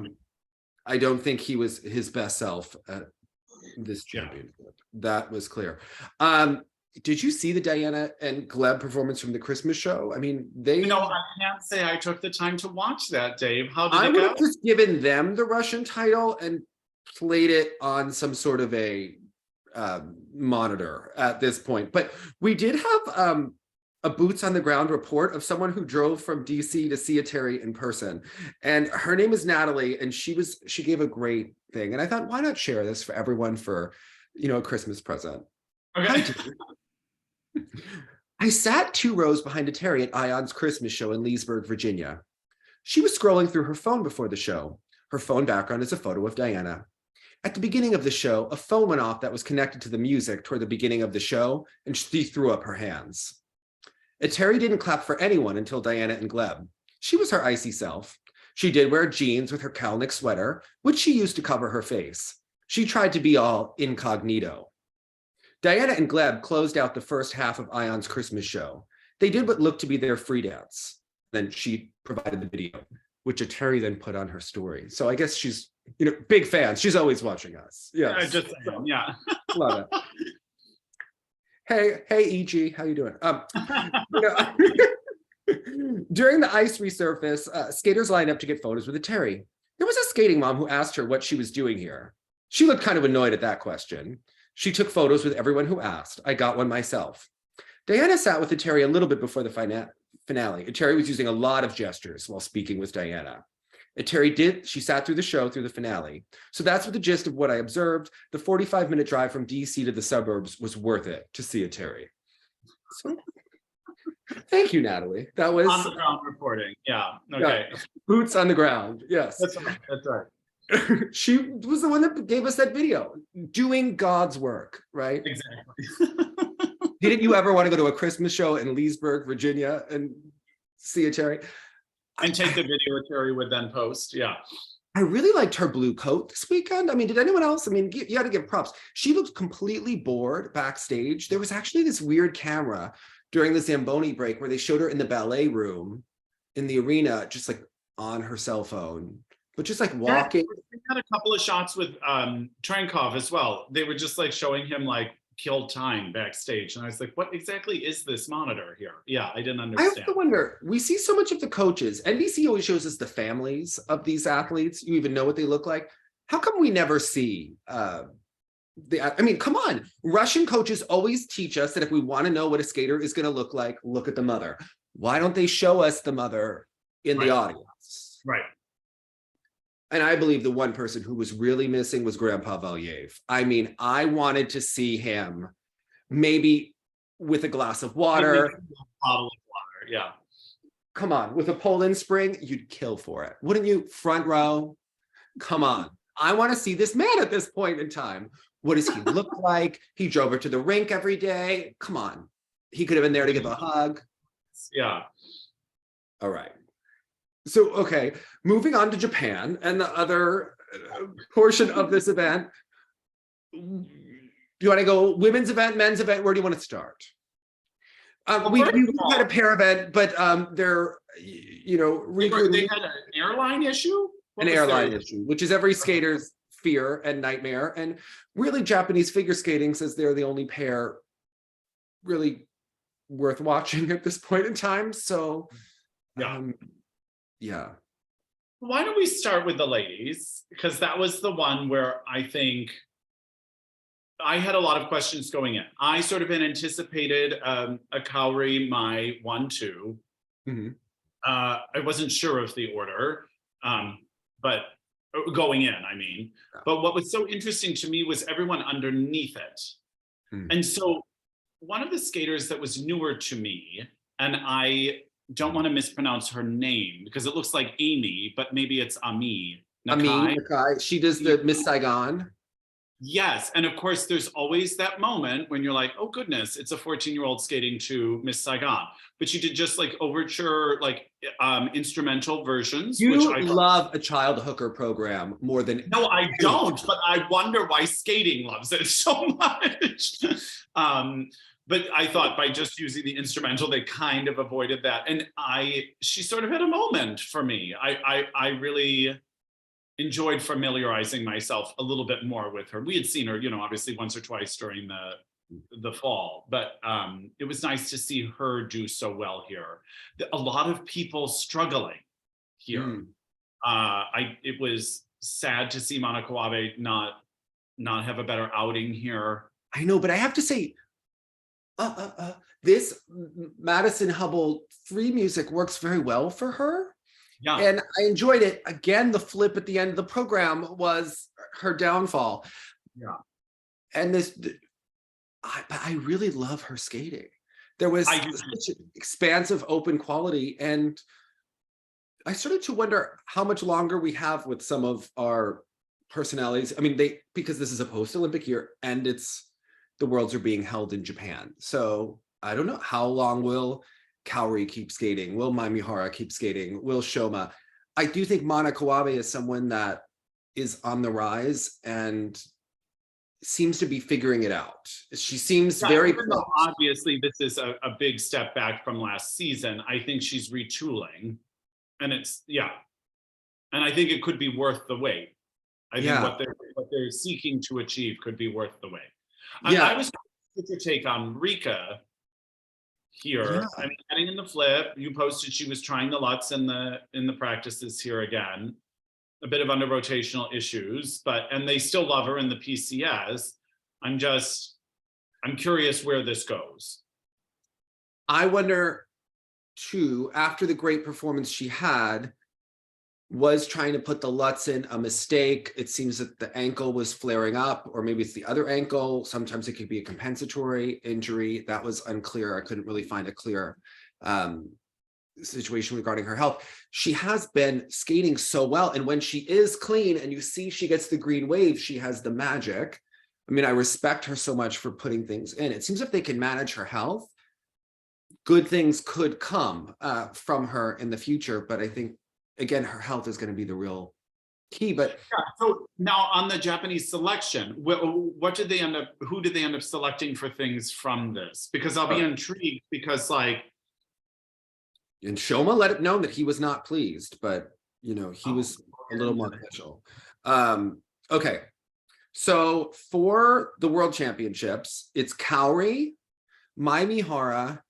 don't think he was his best self at this championship. That was clear. Did you see the Diana and Gleb performance from the Christmas show? I can't say I took the time to watch that, Dave. How did it go? I would have just given them the Russian title and played it on some sort of a monitor at this point. But we did have a boots on the ground report of someone who drove from DC to see Terry in person. And her name is Natalie, and she gave a great thing. And I thought, why not share this for everyone for, a Christmas present? Okay. I sat 2 rows behind Terry at Ion's Christmas show in Leesburg, Virginia. She was scrolling through her phone before the show. Her phone background is a photo of Diana. At the beginning of the show, a phone went off that was connected to the music toward the beginning of the show, and she threw up her hands. Terry didn't clap for anyone until Diana and Gleb. She was her icy self. She did wear jeans with her Kalnick sweater, which she used to cover her face. She tried to be all incognito. Diana and Gleb closed out the first half of Ion's Christmas show. They did what looked to be their free dance. Then she provided the video, which Terry then put on her story. So I guess she's, big fan. She's always watching us. Yes. Yeah. Love it. Hey, EG, how you doing? During the ice resurface, skaters lined up to get photos with Terry. There was a skating mom who asked her what she was doing here. She looked kind of annoyed at that question. She took photos with everyone who asked. I got one myself. Diana sat with Terry a little bit before the finale. Terry was using a lot of gestures while speaking with Diana. She sat through the show, through the finale. So that's what the gist of what I observed. The 45-minute drive from DC to the suburbs was worth it to see Terry. So, thank you, Natalie. That was on the ground reporting. Yeah. Okay. Yeah. Boots on the ground. Yes. That's right. She was the one that gave us that video, doing God's work, right? Exactly. Didn't you ever want to go to a Christmas show in Leesburg, Virginia, and see a cherry? And take the video Terry would then post. Yeah. I really liked her blue coat this weekend. I mean, did anyone else? I mean, you got to give props. She looked completely bored backstage. There was actually this weird camera during the Zamboni break where they showed her in the ballet room in the arena, just like on her cell phone, but just like walking. They had a couple of shots with Trenkov as well. They were just like showing him like kill time backstage. And I was like, what exactly is this monitor here? Yeah, I didn't understand. I have to wonder, we see so much of the coaches. NBC always shows us the families of these athletes. You even know what they look like. How come we never see I mean, come on. Russian coaches always teach us that if we want to know what a skater is going to look like, look at the mother. Why don't they show us the mother in the audience? Right. And I believe the one person who was really missing was Grandpa Valiev. I mean, I wanted to see him maybe with a glass of water. A bottle of water, yeah. Come on, with a Poland Spring, you'd kill for it. Wouldn't you? Front row. Come on. I want to see this man at this point in time. What does he look like? He drove her to the rink every day. Come on. He could have been there to give a hug. Yeah. All right. So, okay, moving on to Japan and the other portion of this event. Do you want to go women's event, men's event? Where do you want to start? We had a pair event, but they're, they had an airline issue? An airline issue, which is every skater's fear and nightmare. And really, Japanese figure skating says they're the only pair really worth watching at this point in time. So, yeah. Why don't we start with the ladies? Because that was the one where I think I had a lot of questions going in. I sort of had anticipated a Kaori Mai 1-2. Mm-hmm. I wasn't sure of the order, but going in, I mean. Yeah. But what was so interesting to me was everyone underneath it. Mm. And so one of the skaters that was newer to me, and I don't want to mispronounce her name because it looks like Amy, but maybe it's Ami Nakai. She does the Miss Saigon. Yes. And of course, there's always that moment when you're like, oh, goodness, it's a 14-year-old skating to Miss Saigon. But she did just like overture, like instrumental versions. You love a child hooker program more than. No, I don't. But I wonder why skating loves it so much. But I thought by just using the instrumental, they kind of avoided that. And she sort of had a moment for me. I really enjoyed familiarizing myself a little bit more with her. We had seen her, obviously once or twice during the fall, but it was nice to see her do so well here. A lot of people struggling here. It was sad to see Mana Kawabe not have a better outing here. I know, but I have to say, this Madison Hubble free music works very well for her. Yeah. And I enjoyed it. Again, the flip at the end of the program was her downfall. Yeah. And I really love her skating. There was such an expansive, open quality. And I started to wonder how much longer we have with some of our personalities. I mean, because this is a post-Olympic year and the Worlds are being held in Japan. So I don't know, how long will Kaori keep skating? Will Mai Mihara keep skating? Will Shoma? I do think Mana Kawabe is someone that is on the rise and seems to be figuring it out. She seems very close. Obviously, this is a big step back from last season. I think she's retooling. And and I think it could be worth the wait. I think what they're seeking to achieve could be worth the wait. I was going to take on Rika here. Yeah. I mean, getting in the flip, you posted she was trying the Lutz in the practices here again. A bit of under rotational issues, and they still love her in the PCS. I'm curious where this goes. I wonder too, after the great performance she had, was trying to put the Lutz in a mistake. It seems that the ankle was flaring up, or maybe it's the other ankle. Sometimes it could be a compensatory injury. That was unclear. I couldn't really find a clear situation regarding her health. She has been skating so well. And when she is clean and you see she gets the green wave, she has the magic. I mean, I respect her so much for putting things in. It seems if they can manage her health, good things could come from her in the future. But I think, again, her health is going to be the real key. But so now on the Japanese selection, what did they end up, who did they end up selecting for things from this? Because I'll be intrigued, because like, and Shoma let it known that he was not pleased, but he was a little more official. Okay, so for the World Championships, it's Kaori, Mai Mihara,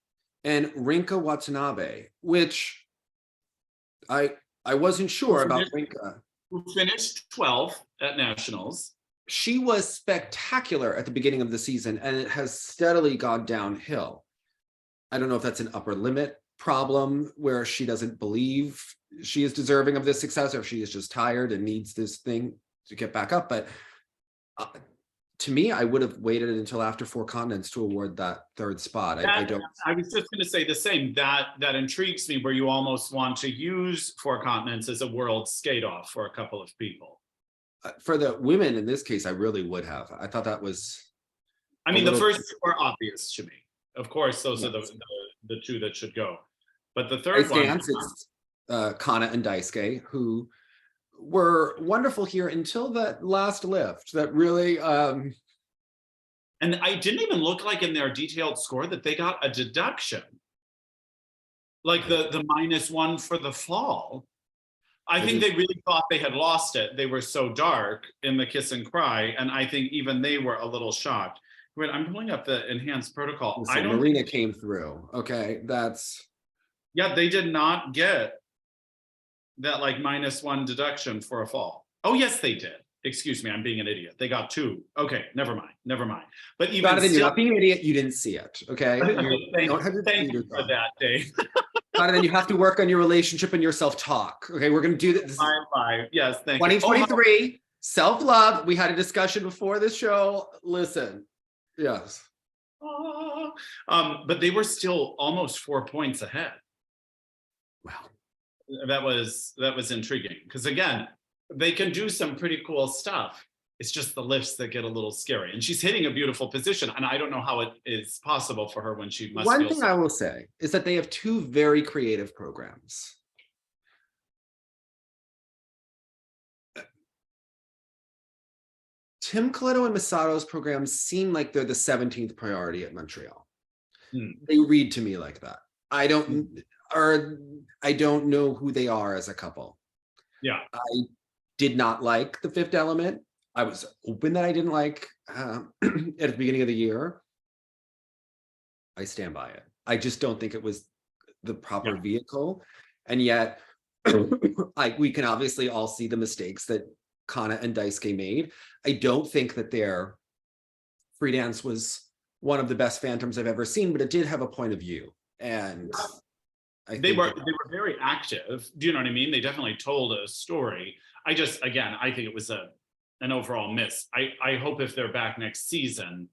and Rinka Watanabe, which I wasn't sure about Rinka. Who finished 12th at Nationals. She was spectacular at the beginning of the season, and it has steadily gone downhill. I don't know if that's an upper limit problem where she doesn't believe she is deserving of this success, or if she is just tired and needs this thing to get back up. But to me, I would have waited until after 4 continents to award that 3rd spot. I was just going to say the same. That intrigues me, where you almost want to use 4 continents as a world skate off for a couple of people. For the women in this case, I really would have. I thought that was. I mean, the first 2 are obvious to me. Of course, those are the 2 that should go. But the 3rd one, it's Kana and Daisuke, who were wonderful here until that last lift. That really. And I didn't even look like in their detailed score that they got a deduction. Like the -1 for the fall. I think they really thought they had lost it. They were so dark in the kiss and cry, and I think even they were a little shocked. Wait, I'm pulling up the enhanced protocol. So Marina came through. Okay, that's. Yeah, they did not get that like -1 deduction for a fall. Oh, yes, they did. Excuse me, I'm being an idiot. They got 2. Okay, never mind. But even Jonathan, you're not being an idiot. You didn't see it. Okay. Thank you for that, Dave. Jonathan, you have to work on your relationship and your self-talk. Okay, we're going to do this. Yes, thank 2023, you. Self-love. We had a discussion before this show. Listen, yes. But they were still almost 4 points ahead. Wow. That was intriguing, because again, they can do some pretty cool stuff. It's just the lifts that get a little scary. And she's hitting a beautiful position, and I don't know how it is possible for her when she must. One thing I will say is that they have 2 very creative programs. Tim Coletto and Masato's programs seem like they're the 17th priority at Montreal. They read to me like that. I don't know who they are as a couple. Yeah. I did not like the 5th element. I was open that I didn't like at the beginning of the year. I stand by it. I just don't think it was the proper vehicle. And yet, we can obviously all see the mistakes that Kana and Daisuke made. I don't think that their free dance was one of the best phantoms I've ever seen, but it did have a point of view. And they were very active. Do you know what I mean? They definitely told a story. I think it was an overall miss. I hope if they're back next season,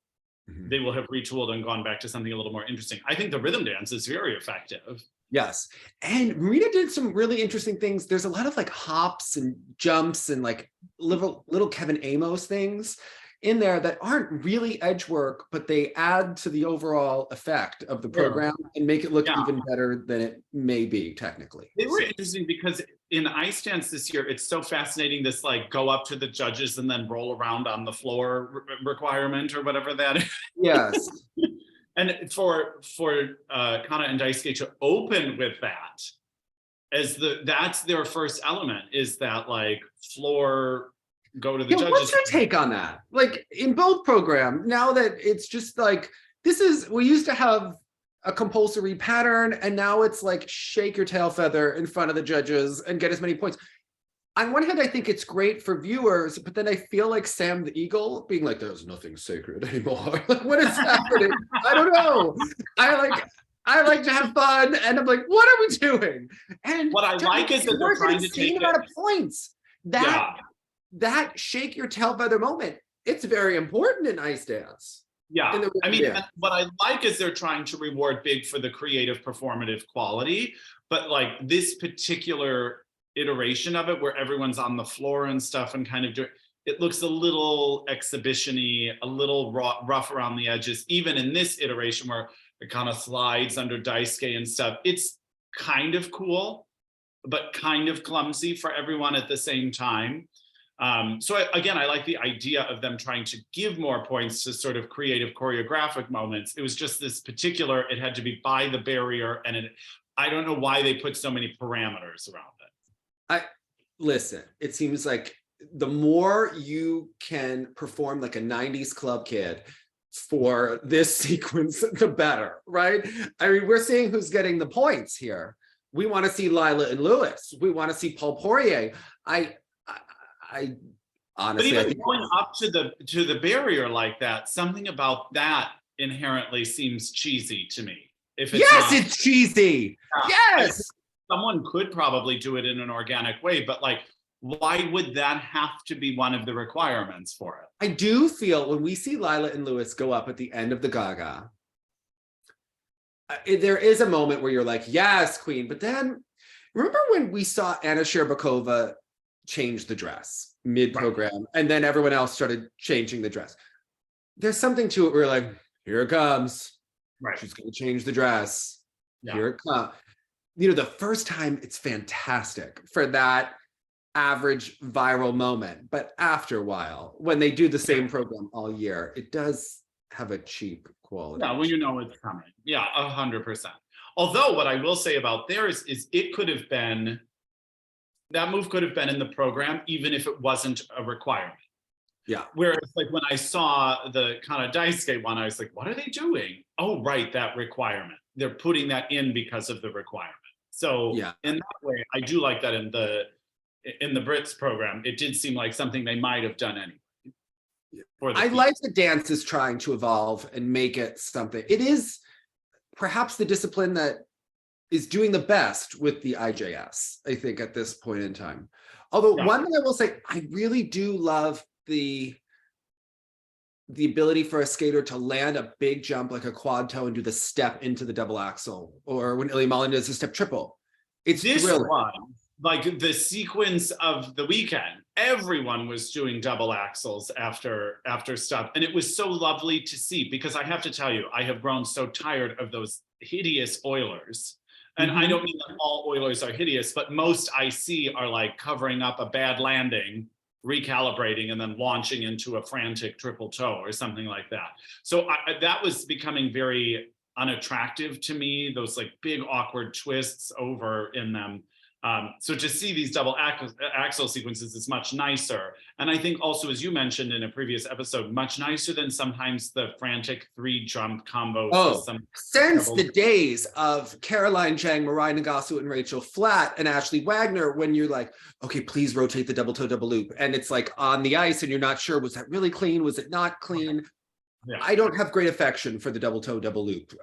they will have retooled and gone back to something a little more interesting. I think the rhythm dance is very effective. Yes. And Marina did some really interesting things. There's a lot of like hops and jumps and like little Kevin Amos things in there that aren't really edge work, but they add to the overall effect of the program and make it look even better than it may be technically. They were interesting because in ice dance this year, it's so fascinating, this like go up to the judges and then roll around on the floor requirement or whatever that is. Yes. And for Kana and Daisuke to open with that as that's their first element, is that like floor go to the judges. What's your take on that? Like in both programs, now that it's just like, we used to have a compulsory pattern, and now it's like shake your tail feather in front of the judges and get as many points. On one hand, I think it's great for viewers, but then I feel like Sam the Eagle being like, there's nothing sacred anymore. Like, what is happening? I don't know. I like to have fun, and I'm like, what are we doing? And what I like is that they're trying to take amount of points. That shake your tail feather moment, it's very important in ice dance. Yeah, in the I mean, yeah. what I like is they're trying to reward big for the creative performative quality, but like this particular iteration of it where everyone's on the floor and stuff and kind of it looks a little exhibition-y, a little rough around the edges, even in this iteration where it kind of slides under Daisuke and stuff. It's kind of cool, but kind of clumsy for everyone at the same time. So again, I like the idea of them trying to give more points to sort of creative choreographic moments. It was just this particular, it had to be by the barrier, and I don't know why they put so many parameters around it. Listen, it seems like the more you can perform like a 90s club kid for this sequence, the better, right? I mean, we're seeing who's getting the points here. We want to see Lila and Lewis. We want to see Paul Poirier. I honestly, but even I think going up to the barrier like that, something about that inherently seems cheesy to me. If it's yes, it's cheesy. Yes, someone could probably do it in an organic way, but like, why would that have to be one of the requirements for it? I do feel when we see Lila and Lewis go up at the end of the Gaga, there is a moment where you're like, yes, queen. But then remember when we saw Anna Sherbakova change the dress mid-program, right, and then everyone else started changing the dress? There's something to it where we're like, here it comes. Right. She's going to change the dress. Yeah. Here it comes. You know, the first time it's fantastic for that average viral moment, but after a while, when they do the same program all year, it does have a cheap quality. Yeah, well, you know it's coming. Yeah, 100%. Although what I will say about theirs is it could have been, that move could have been in the program, even if it wasn't a requirement. Yeah. Whereas like when I saw the kind of Daisuke one, I was like, what are they doing? Oh, right, that requirement. They're putting that in because of the requirement. So yeah, in that way, I do like that in the Brits program. It did seem like something they might have done anyway. I like the dance is trying to evolve and make it something. It is perhaps the discipline that is doing the best with the IJS, I think, at this point in time. Although one thing I will say, I really do love the ability for a skater to land a big jump like a quad toe and do the step into the double axel, or when Ilya Malin does a step triple. It's this thrilling. One, like the sequence of the weekend, everyone was doing double axels after stuff, and it was so lovely to see, because I have to tell you, I have grown so tired of those hideous Oilers. And I don't mean that all Oilers are hideous, but most I see are like covering up a bad landing, recalibrating, and then launching into a frantic triple toe or something like that. So that was becoming very unattractive to me, those like big awkward twists over in them. So to see these double axel sequences is much nicer. And I think also, as you mentioned in a previous episode, much nicer than sometimes the frantic 3-jump combos. Oh, since the days of Caroline Zhang, Mirai Nagasu, and Rachel Flatt and Ashley Wagner, when you're like, okay, please rotate the double toe double loop. And it's like on the ice and you're not sure, was that really clean? Was it not clean? Yeah. I don't have great affection for the double toe double loop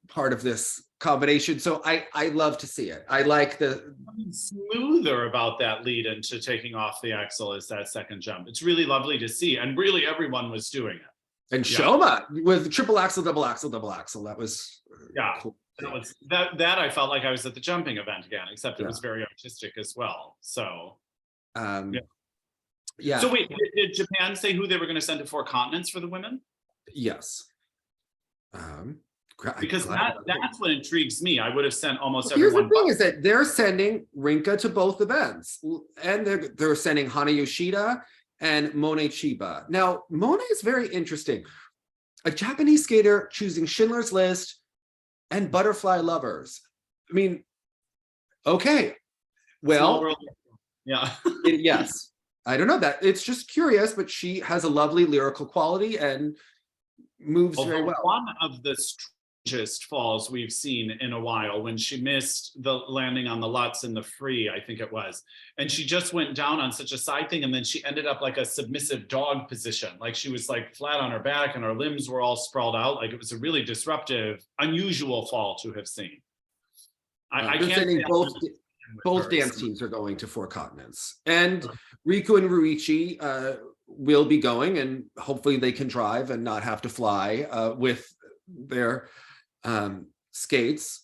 part of this combination, so I love to see it. I like the smoother about that lead into taking off the axle is that second jump. It's really lovely to see, and really everyone was doing it. And Shoma with triple axle, double axle, double axle. That was cool. That I felt like I was at the jumping event again, except it was very artistic as well. So yeah. So wait, did Japan say who they were going to send to 4 continents for the women? Yes. Because that's what intrigues me. I would have sent almost everyone. Here's the thing: is that they're sending Rinka to both events, and they're sending Hana Yoshida and Mone Chiba. Now, Mone is very interesting. A Japanese skater choosing Schindler's List and Butterfly Lovers. I mean, okay, well, yes. I don't know that. It's just curious, but she has a lovely lyrical quality and moves very well. One of the strangest falls we've seen in a while, when she missed the landing on the Lutz in the free, I think it was, and she just went down on such a side thing, and then she ended up like a submissive dog position, like she was like flat on her back and her limbs were all sprawled out. Like it was a really disruptive, unusual fall to have seen. I can't say both dance teams are going to 4 continents, and Riku and Ruichi will be going, and hopefully they can drive and not have to fly with their skates.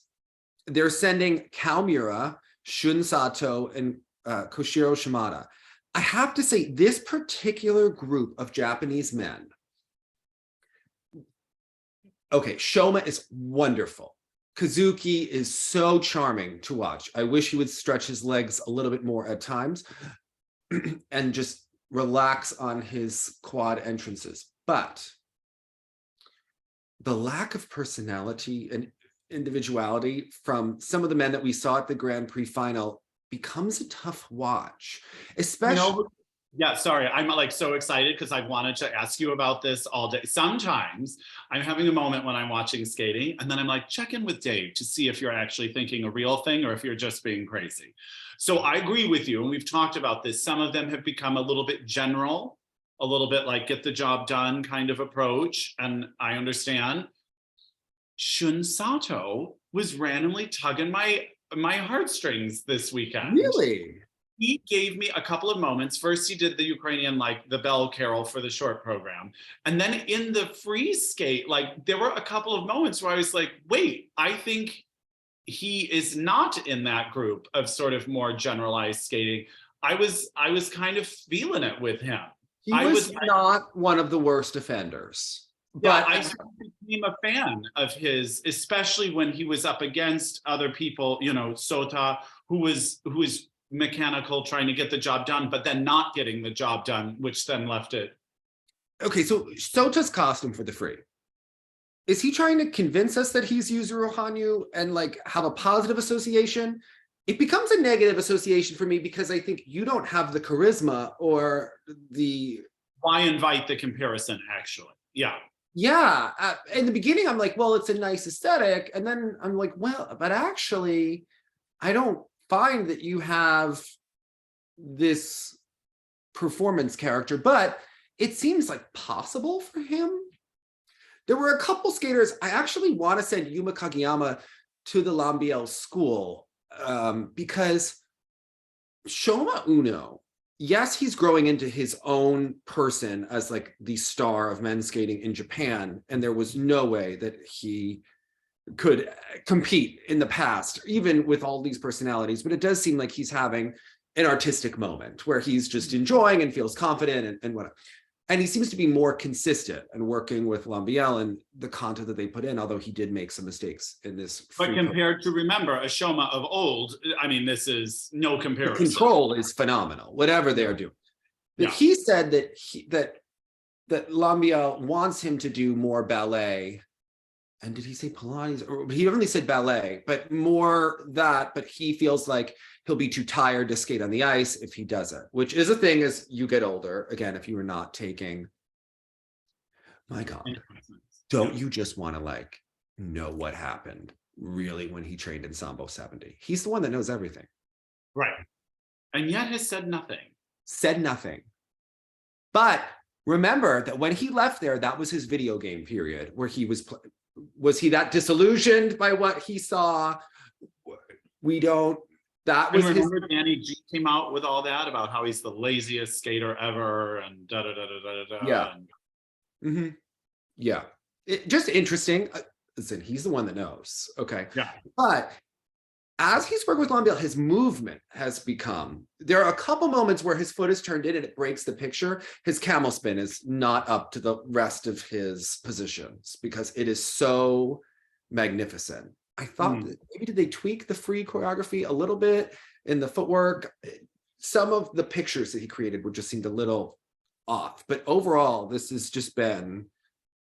They're sending Kaomura, Shun Sato, and Koshiro Shimada. I have to say, this particular group of Japanese men, okay, Shoma is wonderful. Kazuki is so charming to watch. I wish he would stretch his legs a little bit more at times and just relax on his quad entrances. But the lack of personality and individuality from some of the men that we saw at the Grand Prix final becomes a tough watch, especially. Yeah, sorry, I'm like so excited because I've wanted to ask you about this all day. Sometimes I'm having a moment when I'm watching skating, and then I'm like, check in with Dave to see if you're actually thinking a real thing or if you're just being crazy. So I agree with you, and we've talked about this. Some of them have become a little bit general, a little bit like get the job done kind of approach, and I understand. Shun Sato was randomly tugging my heartstrings this weekend. Really? He gave me a couple of moments. First, he did the Ukrainian, like the bell carol for the short program. And then in the free skate, like there were a couple of moments where I was like, wait, I think he is not in that group of sort of more generalized skating. I was kind of feeling it with him. He was not one of the worst offenders. But yeah, I became a fan of his, especially when he was up against other people, you know, Sota, who was mechanical, trying to get the job done, but then not getting the job done, which then left it. Okay, so Sota's costume for the free. Is he trying to convince us that he's Yuzuru Hanyu and like have a positive association? It becomes a negative association for me because I think you don't have the charisma or the... Why invite the comparison, actually? Yeah. Yeah, in the beginning, I'm like, well, it's a nice aesthetic. And then I'm like, well, but actually, I don't find that you have this performance character, but it seems like possible for him. There were a couple skaters. I actually want to send Yuma Kageyama to the Lambiel school because Shoma Uno, yes, he's growing into his own person as like the star of men's skating in Japan. And there was no way that he could compete in the past, even with all these personalities. But it does seem like he's having an artistic moment where he's just enjoying and feels confident and whatever. And he seems to be more consistent and working with Lambiel and the content that they put in, although he did make some mistakes in this. But compared to, remember, a Shoma of old, I mean, this is no comparison. The control is phenomenal, whatever they're doing. But yeah, he said that that Lambiel wants him to do more ballet. And did he say Pilates? Or he only said ballet, but more that, but he feels like he'll be too tired to skate on the ice if he does it, which is a thing as you get older. Again, if you were not taking, my God, don't you just want to like know what happened really when he trained in Sambo 70? He's the one that knows everything. Right. And yet has said nothing. Said nothing. But remember that when he left there, that was his video game period where he was he that disillusioned by what he saw? We don't. That was remember Danny G came out with all that about how he's the laziest skater ever and da da da da da da. Yeah. Mm-hmm. Yeah. Just interesting. Listen, he's the one that knows. Okay. Yeah. But as he's worked with Lambiel, his movement has become, there are a couple moments where his foot is turned in and it breaks the picture. His camel spin is not up to the rest of his positions because it is so magnificent. I thought that maybe did they tweak the free choreography a little bit in the footwork? Some of the pictures that he created were just seemed a little off, but overall, this has just been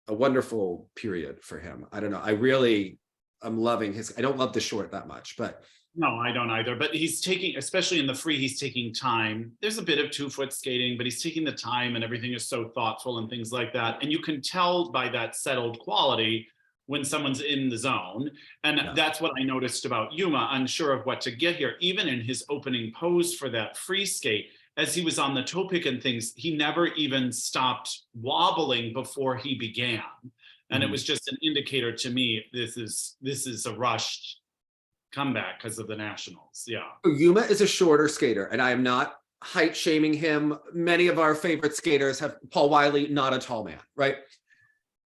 a wonderful period for him. I don't know. I'm loving his, I don't love the short that much, but. No, I don't either, but he's taking, especially in the free, he's taking time. There's a bit of 2-foot skating, but he's taking the time and everything is so thoughtful and things like that. And you can tell by that settled quality when someone's in the zone. And that's what I noticed about Yuma, unsure of what to get here. Even in his opening pose for that free skate, as he was on the toe pick and things, he never even stopped wobbling before he began. And it was just an indicator to me, this is a rushed comeback because of the nationals. Yeah. Yuma is a shorter skater, and I am not height shaming him. Many of our favorite skaters have Paul Wiley, not a tall man, right?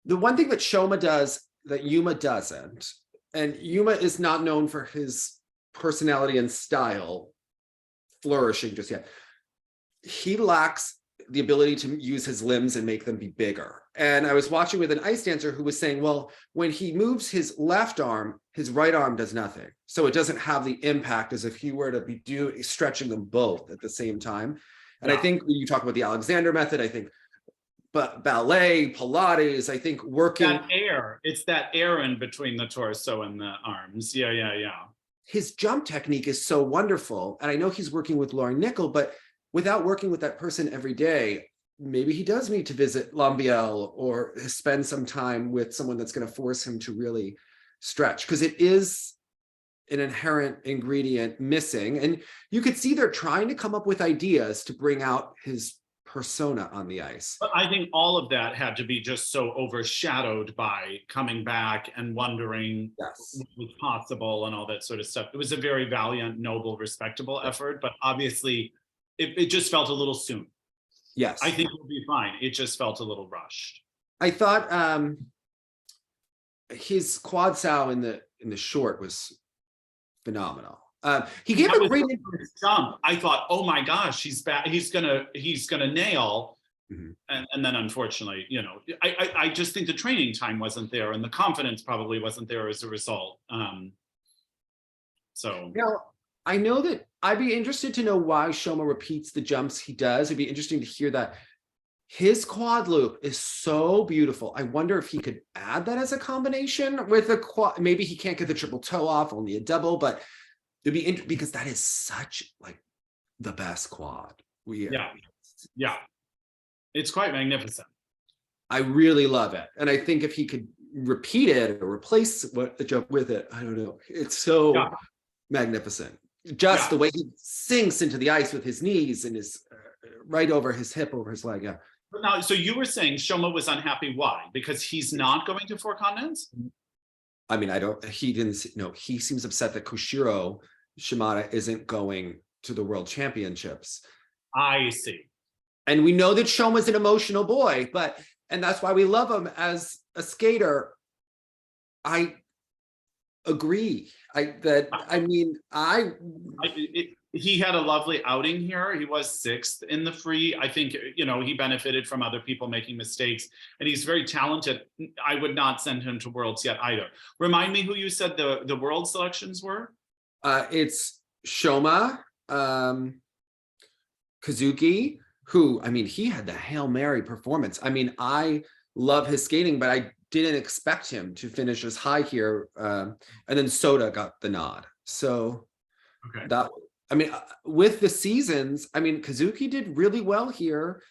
The one thing that Shoma does that Yuma doesn't, and Yuma is not known for his personality and style flourishing just yet. He lacks the ability to use his limbs and make them be bigger. And I was watching with an ice dancer who was saying, well, when he moves his left arm, his right arm does nothing. So it doesn't have the impact as if he were to be stretching them both at the same time. And I think when you talk about the Alexander method, I think ballet, Pilates, I think working. That air, it's that air in between the torso and the arms. Yeah. His jump technique is so wonderful. And I know he's working with Lauren Nickel, but without working with that person every day, maybe he does need to visit Lambiel or spend some time with someone that's going to force him to really stretch, because it is an inherent ingredient missing. And you could see they're trying to come up with ideas to bring out his persona on the ice. But I think all of that had to be just so overshadowed by coming back and wondering what was possible and all that sort of stuff. It was a very valiant, noble, respectable effort, but obviously it just felt a little soon. Yes. I think it'll be fine. It just felt a little rushed. I thought his quad sow in the short was phenomenal. He gave a great jump. I thought, oh my gosh, he's back. He's gonna nail. Mm-hmm. And then unfortunately, I just think the training time wasn't there, and the confidence probably wasn't there as a result. So now I know that I'd be interested to know why Shoma repeats the jumps he does. It'd be interesting to hear that. His quad loop is so beautiful. I wonder if he could add that as a combination with a quad. Maybe he can't get the triple toe off, only a double, but it'd be interesting because that is such like the best quad. Yeah. It's quite magnificent. I really love it. And I think if he could repeat it or replace the jump with it, I don't know. It's so magnificent. Just the way he sinks into the ice with his knees and his right over his hip, over his leg. Yeah. But now, so you were saying Shoma was unhappy. Why? Because he's not going to 4 continents? I mean, he seems upset that Koshiro Shimada isn't going to the world championships. I see. And we know that Shoma's an emotional boy, and that's why we love him as a skater. I agree. He had a lovely outing here. He was 6th in the free. I think, he benefited from other people making mistakes, and he's very talented. I would not send him to Worlds yet either. Remind me who you said the world selections were? It's Shoma, Kazuki, who, he had the Hail Mary performance. I love his skating, but I didn't expect him to finish as high here. And then Soda got the nod. So with the seasons, Kazuki did really well here.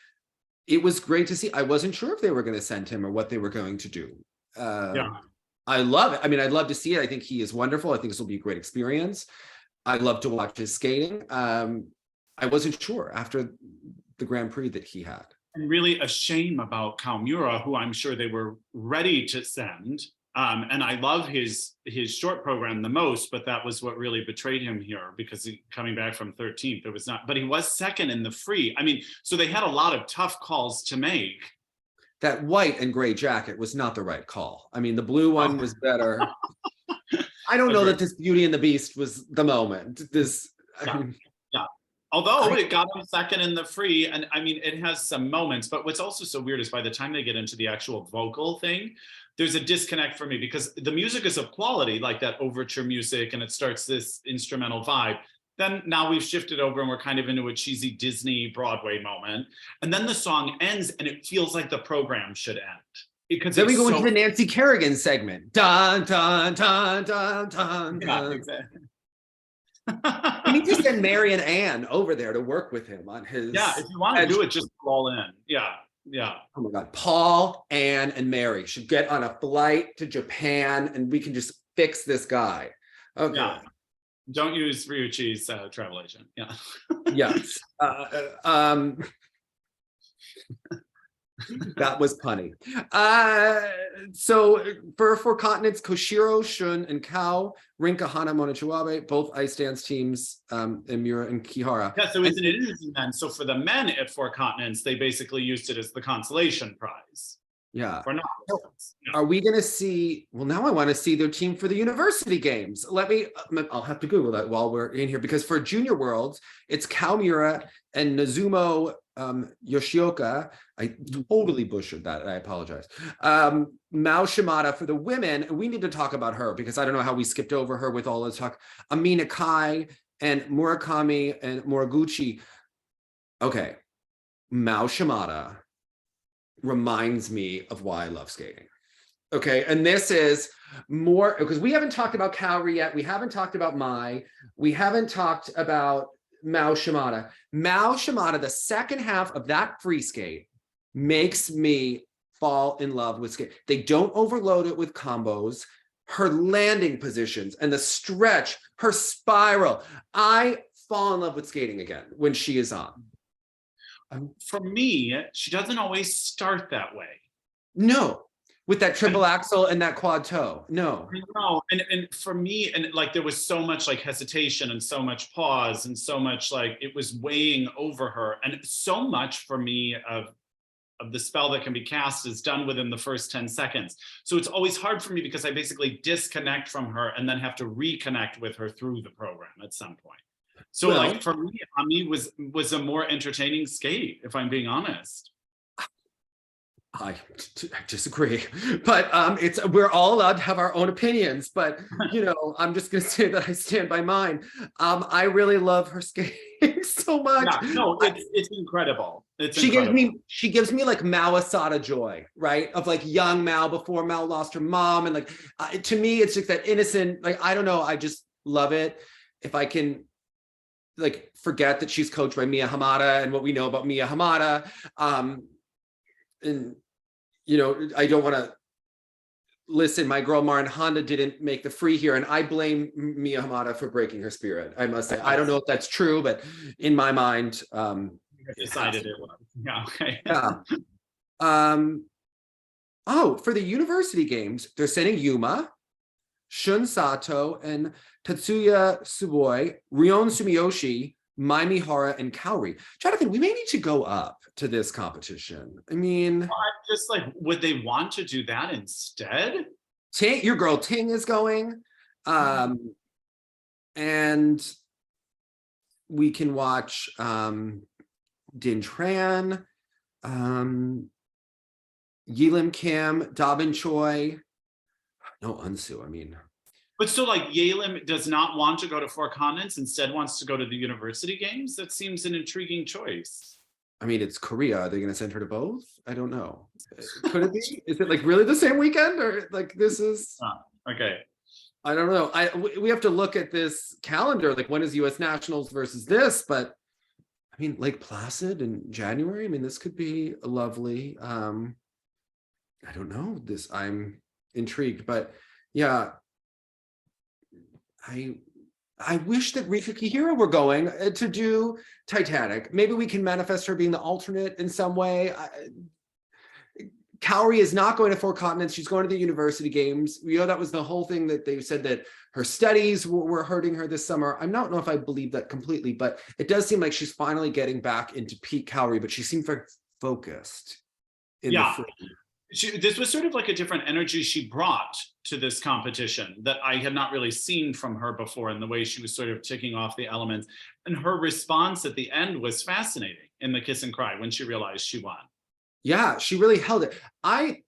It was great to see. I wasn't sure if they were going to send him or what they were going to do. I love it. I'd love to see it. I think he is wonderful. I think this will be a great experience. I'd love to watch his skating. I wasn't sure after the Grand Prix that he had. And really a shame about Kaomura, who I'm sure they were ready to send. And I love his short program the most, but that was what really betrayed him here, because coming back from 13th, it was not, but he was 2nd in the free. So they had a lot of tough calls to make. That white and gray jacket was not the right call. The blue one was better. I don't know that this Beauty and the Beast was the moment. Although it got him 2nd in the free, and it has some moments, but what's also so weird is by the time they get into the actual vocal thing, there's a disconnect for me, because the music is of quality, like that overture music, and it starts this instrumental vibe. Then now we've shifted over and we're kind of into a cheesy Disney Broadway moment. And then the song ends and it feels like the program should end. Because then we go into the Nancy Kerrigan segment. Dun, dun, dun, dun, dun, dun. Yeah, exactly. We need to send Mary and Ann over there to work with him on his. Yeah, if you want to do it, just roll in. Yeah. Oh my God. Paul, Ann, and Mary should get on a flight to Japan and we can just fix this guy. Okay. Yeah. Don't use Ryuichi's travel agent. Yeah. Yes. That was punny. So for four continents, Koshiro, Shun, and Kao, Rinka, Hana, Monochiwabe, both ice dance teams, and Mura and Kihara. Yeah, so isn't it interesting then? So for the men at four continents, they basically used it as the consolation prize. Yeah. For novices. Are we going to see? Well, now I want to see their team for the university games. I'll have to Google that while we're in here, because for Junior Worlds, it's Kaomura and Nazumo Yoshioka. I totally butchered that. I apologize. Mao Shimada for the women. We need to talk about her because I don't know how we skipped over her with all this talk. Amina Kai and Murakami and Moriguchi. Okay. Mao Shimada reminds me of why I love skating. Okay, and this is more because we haven't talked about Kaori yet. We haven't talked about Mai. We haven't talked about Mao Shimada. Mao Shimada, the second half of that free skate makes me fall in love with skate. They don't overload it with combos. Her landing positions and the stretch, her spiral. I fall in love with skating again when she is on. For me, she doesn't always start that way. No, with that triple axel and that quad toe. No. And for me, and like there was so much like hesitation and so much pause and so much like it was weighing over her. And so much for me of the spell that can be cast is done within the first 10 seconds. So it's always hard for me because I basically disconnect from her and then have to reconnect with her through the program at some point. So like for me, Ami was a more entertaining skate, if I'm being honest. I disagree, but we're all allowed to have our own opinions. But you know, I'm just gonna say that I stand by mine. I really love her skating so much. Yeah, no, it's incredible. She gives me like Mao Asada joy, right? Of like young Mao before Mao lost her mom, and like to me, it's just that innocent. Like I don't know, I just love it. If I can like forget that she's coached by Mia Hamada and what we know about Mia Hamada. And, you know, I don't want to listen, my girl Marin Honda didn't make the free here. And I blame Mia Hamada for breaking her spirit. I must say, I don't know if that's true, but in my mind, decided it was. Yeah. Okay. Yeah. Oh, for the university games, they're sending Yuma, Shun Sato, and Tatsuya Suboi, Rion Sumiyoshi, Mai Mihara, and Kaori. Jonathan, we may need to go up to this competition. I mean, I'm just like, would they want to do that instead? Ting, your girl Ting is going, and we can watch Din Tran, Yilim Kim, Dabin Choi, no Unsu. I mean, but so like Yelim does not want to go to four continents, instead wants to go to the university games. That seems an intriguing choice. I mean, it's Korea. Are they going to send her to both? I don't know. Could it be? Is it like really the same weekend, or like this is? Okay. I don't know. We have to look at this calendar. Like when is U.S. Nationals versus this? But I mean, Lake Placid in January. I mean, this could be lovely. I don't know. I'm intrigued, but yeah. I wish that Rika Kihira were going to do Titanic. Maybe we can manifest her being the alternate in some way. Kaori is not going to four continents. She's going to the university games. You know, that was the whole thing that they said that her studies were hurting her this summer. I don't know if I believe that completely, but it does seem like she's finally getting back into peak Kaori, but she seemed very focused. This was sort of like a different energy she brought to this competition that I had not really seen from her before, in the way she was sort of ticking off the elements. And her response at the end was fascinating in the kiss and cry when she realized she won. Yeah, she really held it. I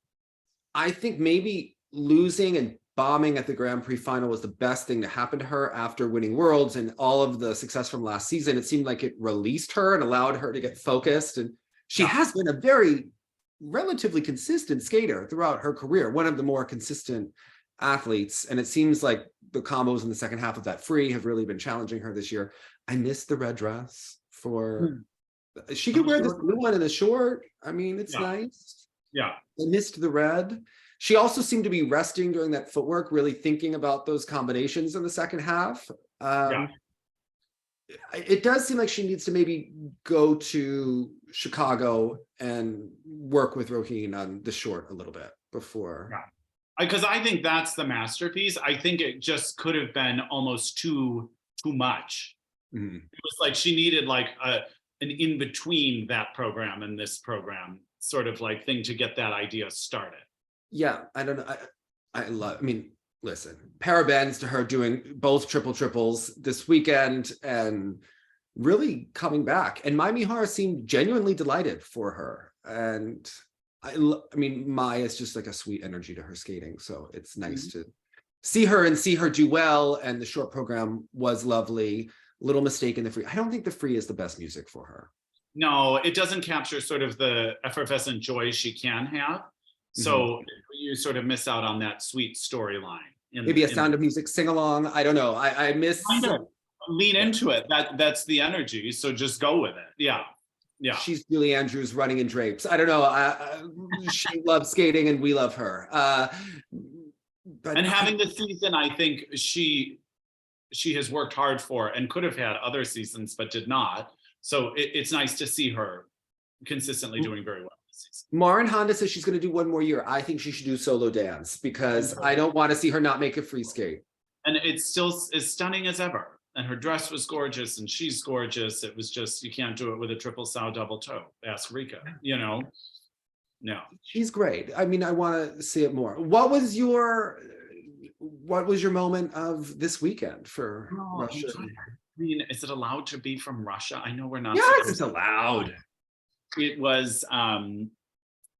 think maybe losing and bombing at the Grand Prix final was the best thing to happen to her after winning Worlds and all of the success from last season. It seemed like it released her and allowed her to get focused. And she has been a very relatively consistent skater throughout her career, one of the more consistent athletes. And it seems like the combos in the second half of that free have really been challenging her this year. I missed the red dress for, she could wear this blue one in the short. I mean, it's nice. Yeah. I missed the red. She also seemed to be resting during that footwork, really thinking about those combinations in the second half. It does seem like she needs to maybe go to Chicago and work with Rohini on the short a little bit before. Yeah. Because I think that's the masterpiece. I think it just could have been almost too much. Mm. It was like she needed like an in between that program and this program sort of like thing to get that idea started. Yeah, I don't know. I mean, listen, parabens to her doing both triples this weekend and really coming back. And Mai Mihara seemed genuinely delighted for her. And I mean, Mai is just like a sweet energy to her skating. So it's nice to see her do well. And the short program was lovely. Little mistake in the free. I don't think the free is the best music for her. No, it doesn't capture sort of the effervescent joy she can have. So you sort of miss out on that sweet storyline. Maybe a Sound of Music sing along. I don't know. I miss. Lean into it. That's the energy. So just go with it. Yeah. Yeah. She's Julie Andrews running in drapes. I don't know. She loves skating and we love her. But and having the season, I think she has worked hard for and could have had other seasons, but did not. So it's nice to see her consistently doing very well this season. Marin Honda says she's going to do one more year. I think she should do solo dance because I don't want to see her not make a free skate. And it's still as stunning as ever. And her dress was gorgeous and she's gorgeous. It was just, you can't do it with a triple sow double toe. Ask Rika, you know? No. She's great. I mean, I want to see it more. What was your moment of this weekend for Russia? I mean, is it allowed to be from Russia? I know we're not. Yes, it's allowed. It was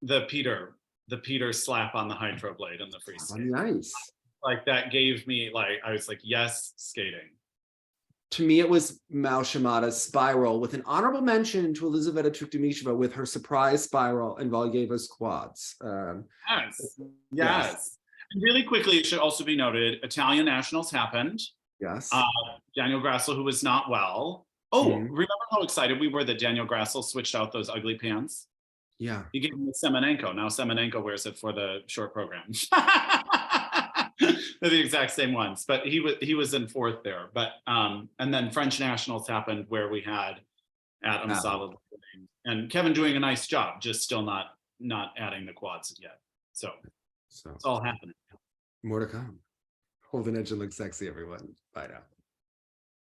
the Peter slap on the hydro blade and the free skate. Nice. Like that gave me I was like, yes, skating. To me, it was Mao Shimada's spiral with an honorable mention to Elizaveta Tuktamysheva with her surprise spiral and Valieva's quads. Yes. And really quickly, it should also be noted, Italian nationals happened. Yes. Daniel Grassel, who was not well. Remember how excited we were that Daniel Grassel switched out those ugly pants? Yeah. He gave him the Semenenko. Now Semenenko wears it for the short program. They're the exact same ones, but he was in fourth there. But and then French nationals happened where we had Adam solid and Kevin doing a nice job, just still not adding the quads yet. So it's all happening. More to come. Hold an edge and look sexy, everyone. Bye now.